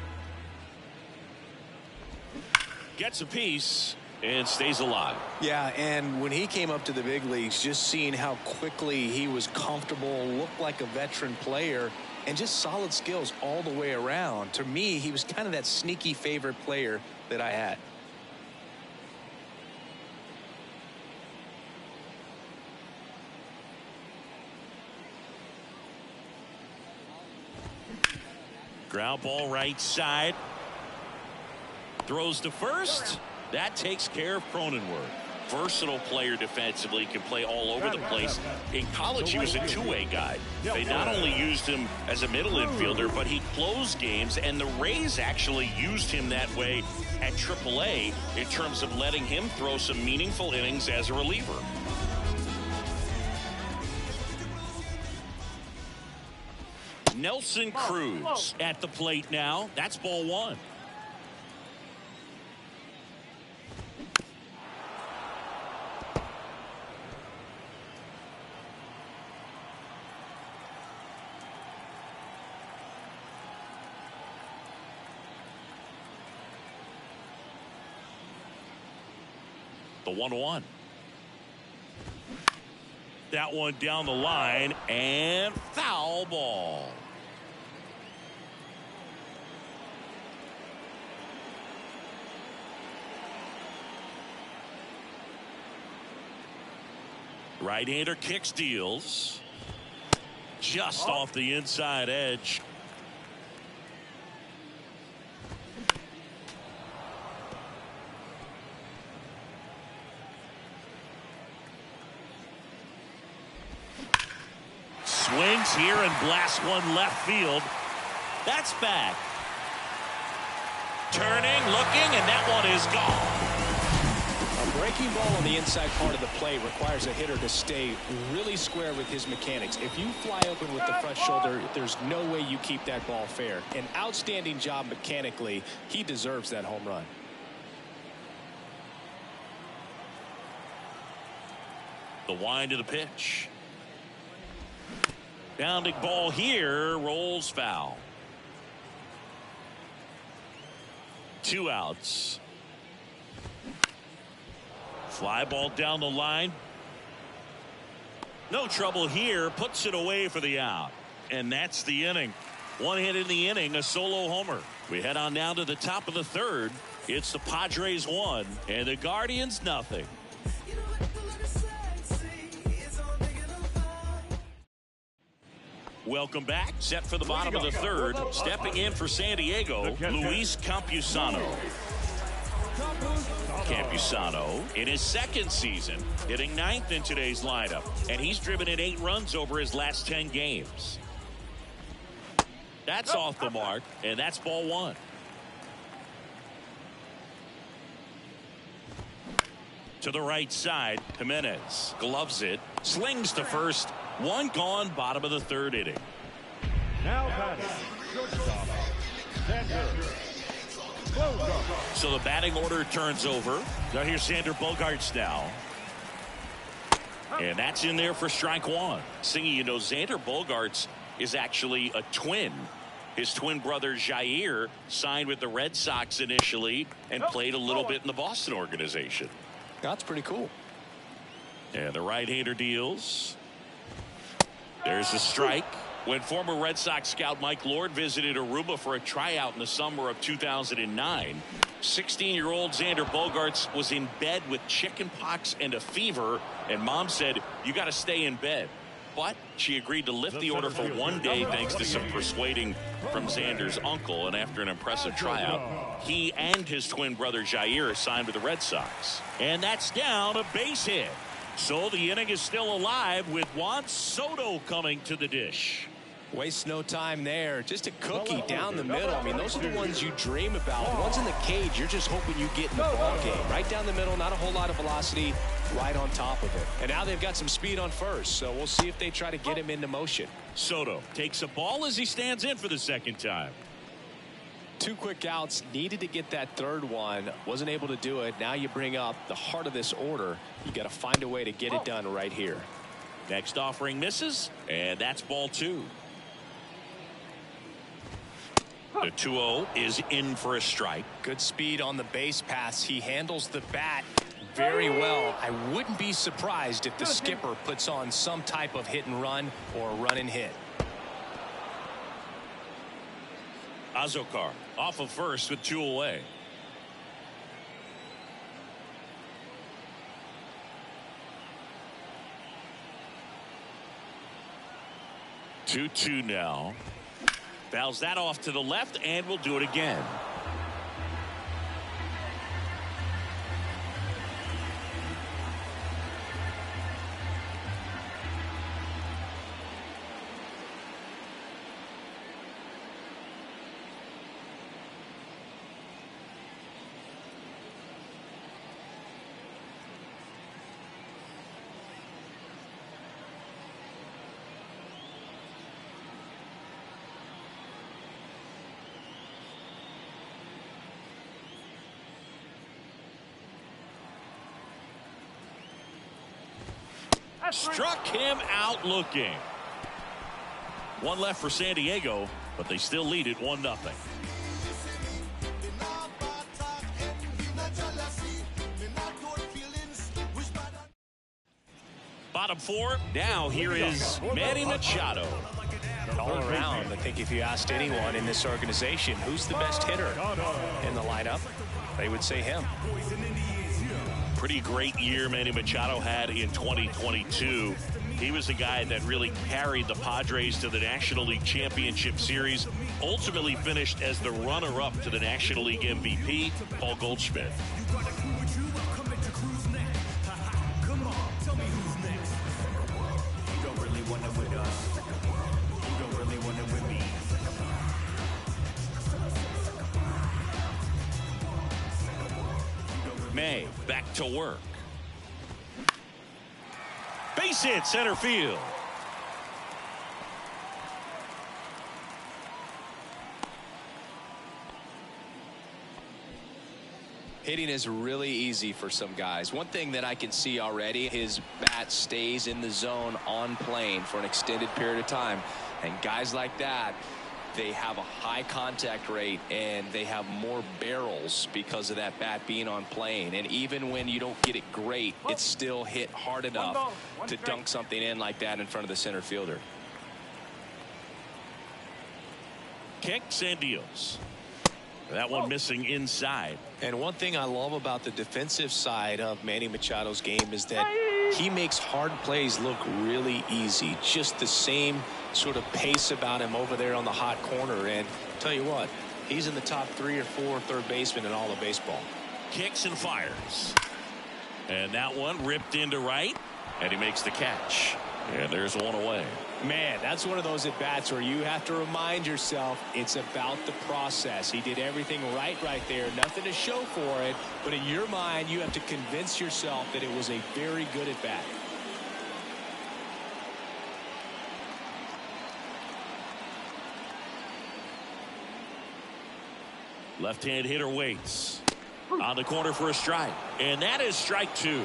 Speaker 1: Gets a piece, and stays alive.
Speaker 2: Yeah, and when he came up to the big leagues, just seeing how quickly he was comfortable, looked like a veteran player, and just solid skills all the way around. To me, he was kind of that sneaky favorite player that I had.
Speaker 1: Ground ball right side. Throws to first. That takes care of Cronenworth. Versatile player defensively, can play all over the place. In college, he was a two-way guy. They not only used him as a middle infielder, but he closed games, and the Rays actually used him that way at AAA in terms of letting him throw some meaningful innings as a reliever. Nelson Cruz at the plate now. That's ball one. The 1-1. That one down the line and foul ball. Right-hander kicks, deals. Just off the inside edge. Swings here and blasts one left field. That's back. Turning, looking, and that one is gone.
Speaker 2: A breaking ball on the inside part of the plate requires a hitter to stay really square with his mechanics. If you fly open with the front shoulder, there's no way you keep that ball fair. An outstanding job mechanically. He deserves that home run.
Speaker 1: The wind of the pitch. Bounding ball here, rolls foul. 2 outs. Fly ball down the line. No trouble here, puts it away for the out. And that's the inning. One hit in the inning, a solo homer. We head on down to the top of the third. It's the Padres 1 and the Guardians nothing. Welcome back. Set for the bottom of the third. Stepping in for San Diego, Luis Campusano. Campusano in his second season, hitting 9th in today's lineup, and he's driven in 8 runs over his last 10 games. That's off the mark, and that's ball one. To the right side, Jimenez gloves it, slings to first. One gone, bottom of the third inning.
Speaker 4: Now batting, shortstop, Xander Bogaerts.
Speaker 1: So the batting order turns over. Now here's Xander Bogaerts now. And that's in there for strike one. Singy, you know, Xander Bogaerts is actually a twin. His twin brother Jair signed with the Red Sox initially and played a little bit in the Boston organization.
Speaker 2: That's pretty cool.
Speaker 1: And the right-hander deals. There's a strike. When former Red Sox scout Mike Lord visited Aruba for a tryout in the summer of 2009, 16-year-old Xander Bogaerts was in bed with chicken pox and a fever, and mom said, "You got to stay in bed." But she agreed to lift the order for 1 day thanks to some persuading from Xander's uncle, and after an impressive tryout, he and his twin brother Jair signed with the Red Sox. And that's down, a base hit. So the inning is still alive with Juan Soto coming to the dish.
Speaker 2: Waste no time there. Just a cookie down the middle. I mean, those are the ones you dream about. The ones in the cage, you're just hoping you get in the ball game. Right down the middle, not a whole lot of velocity, right on top of it. And now they've got some speed on first, so we'll see if they try to get him into motion.
Speaker 1: Soto takes a ball as he stands in for the second time.
Speaker 2: 2 quick outs, needed to get that third one, wasn't able to do it. Now you bring up the heart of this order. You got to find a way to get it done right here.
Speaker 1: Next offering misses, and that's ball 2. The 2-0 is in for a strike.
Speaker 2: Good speed on the base pass. He handles the bat very well. I wouldn't be surprised if the skipper puts on some type of hit and run or run and hit.
Speaker 1: Azokar off of first with 2 away. Two now. Fouls that off to the left, and we'll do it again. Struck him out looking. One left for San Diego, but they still lead it 1-0. Bottom 4. Now here is Manny Machado.
Speaker 2: All around, I think if you asked anyone in this organization who's the best hitter in the lineup, they would say him.
Speaker 1: Pretty great year Manny Machado had in 2022. He was the guy that really carried the Padres to the National League Championship Series. Ultimately finished as the runner-up to the National League MVP, Paul Goldschmidt. May back to work. Base hit center field.
Speaker 2: Hitting is really easy for some guys. One thing that I can see already, his bat stays in the zone on plane for an extended period of time. And guys like that, they have a high contact rate and they have more barrels because of that bat being on plane. And even when you don't get it great, it's still hit hard enough to dunk something in like that in front of the center fielder.
Speaker 1: Kicks and deals. That one missing inside.
Speaker 2: And one thing I love about the defensive side of Manny Machado's game is that he makes hard plays look really easy. Just the same sort of pace about him over there on the hot corner. And tell you what, he's in the top 3 or 4 third basemen in all of baseball.
Speaker 1: Kicks and fires. And that one ripped into right. And he makes the catch. And there's one away.
Speaker 2: Man, that's one of those at-bats where you have to remind yourself it's about the process. He did everything right there. Nothing to show for it. But in your mind, you have to convince yourself that it was a very good at-bat.
Speaker 1: Left-hand hitter waits. On the corner for a strike. And that is strike 2.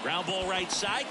Speaker 1: Ground ball right side.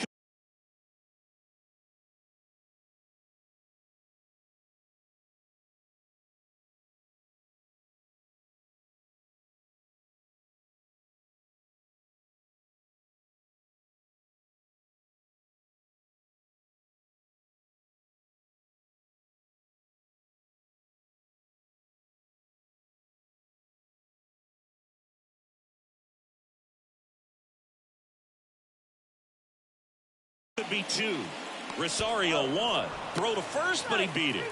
Speaker 1: Could be 2. Rosario 1. Throw to first, but he beat it.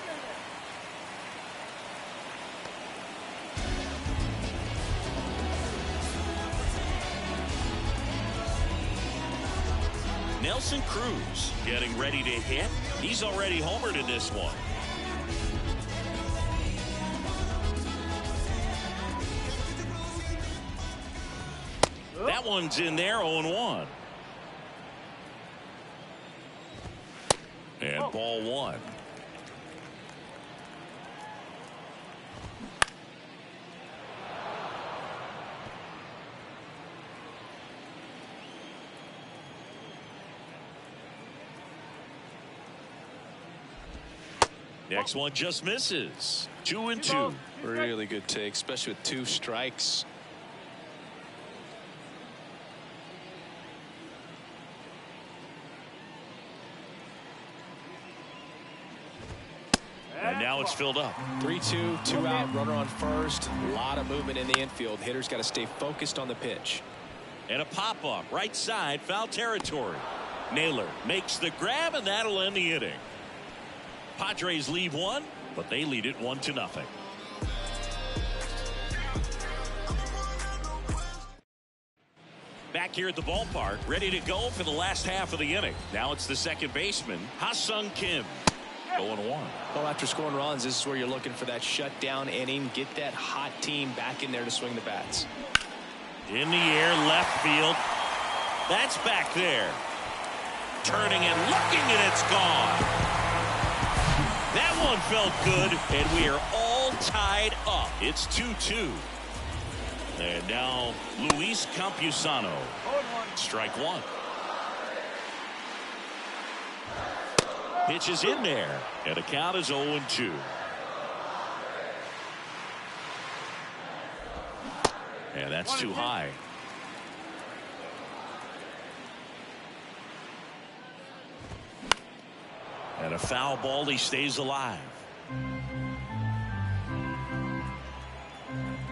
Speaker 1: Nelson Cruz getting ready to hit. He's already homered in this one. That one's in there, 0-1. And ball 1. Next one just misses. 2-2.
Speaker 2: Really good take, especially with 2 strikes.
Speaker 1: And now it's filled up.
Speaker 2: 3-2, 2 out, runner on first. A lot of movement in the infield. Hitters got to stay focused on the pitch.
Speaker 1: And a pop-up, right side, foul territory. Naylor makes the grab, and that'll end the inning. Padres leave one, but they lead it 1-0. Back here at the ballpark, ready to go for the last half of the inning. Now it's the second baseman, Ha-Sung Kim. 0-1.
Speaker 2: Well, after scoring runs, this is where you're looking for that shutdown inning. Get that hot team back in there to swing the bats.
Speaker 1: In the air, left field. That's back there. Turning and looking, and it's gone. That one felt good, and we are all tied up. It's 2-2. And now Luis Campusano. Strike one. Pitch is in there, and the count is 0-2. And that's too high. And a foul ball, he stays alive.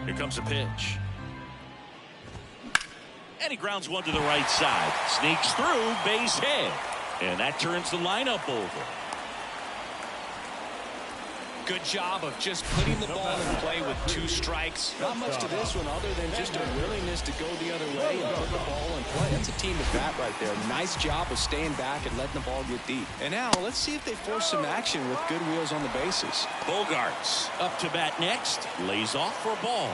Speaker 1: Here comes a pitch. And he grounds one to the right side. Sneaks through, base hit. And that turns the lineup over.
Speaker 2: Good job of just putting the ball in play with 2 strikes. Not much to this one other than just a willingness to go the other way and put the ball in play. That's a team at bat right there. Nice job of staying back and letting the ball get deep. And now let's see if they force some action with good wheels on the bases.
Speaker 1: Bogarts up to bat next. Lays off for a ball.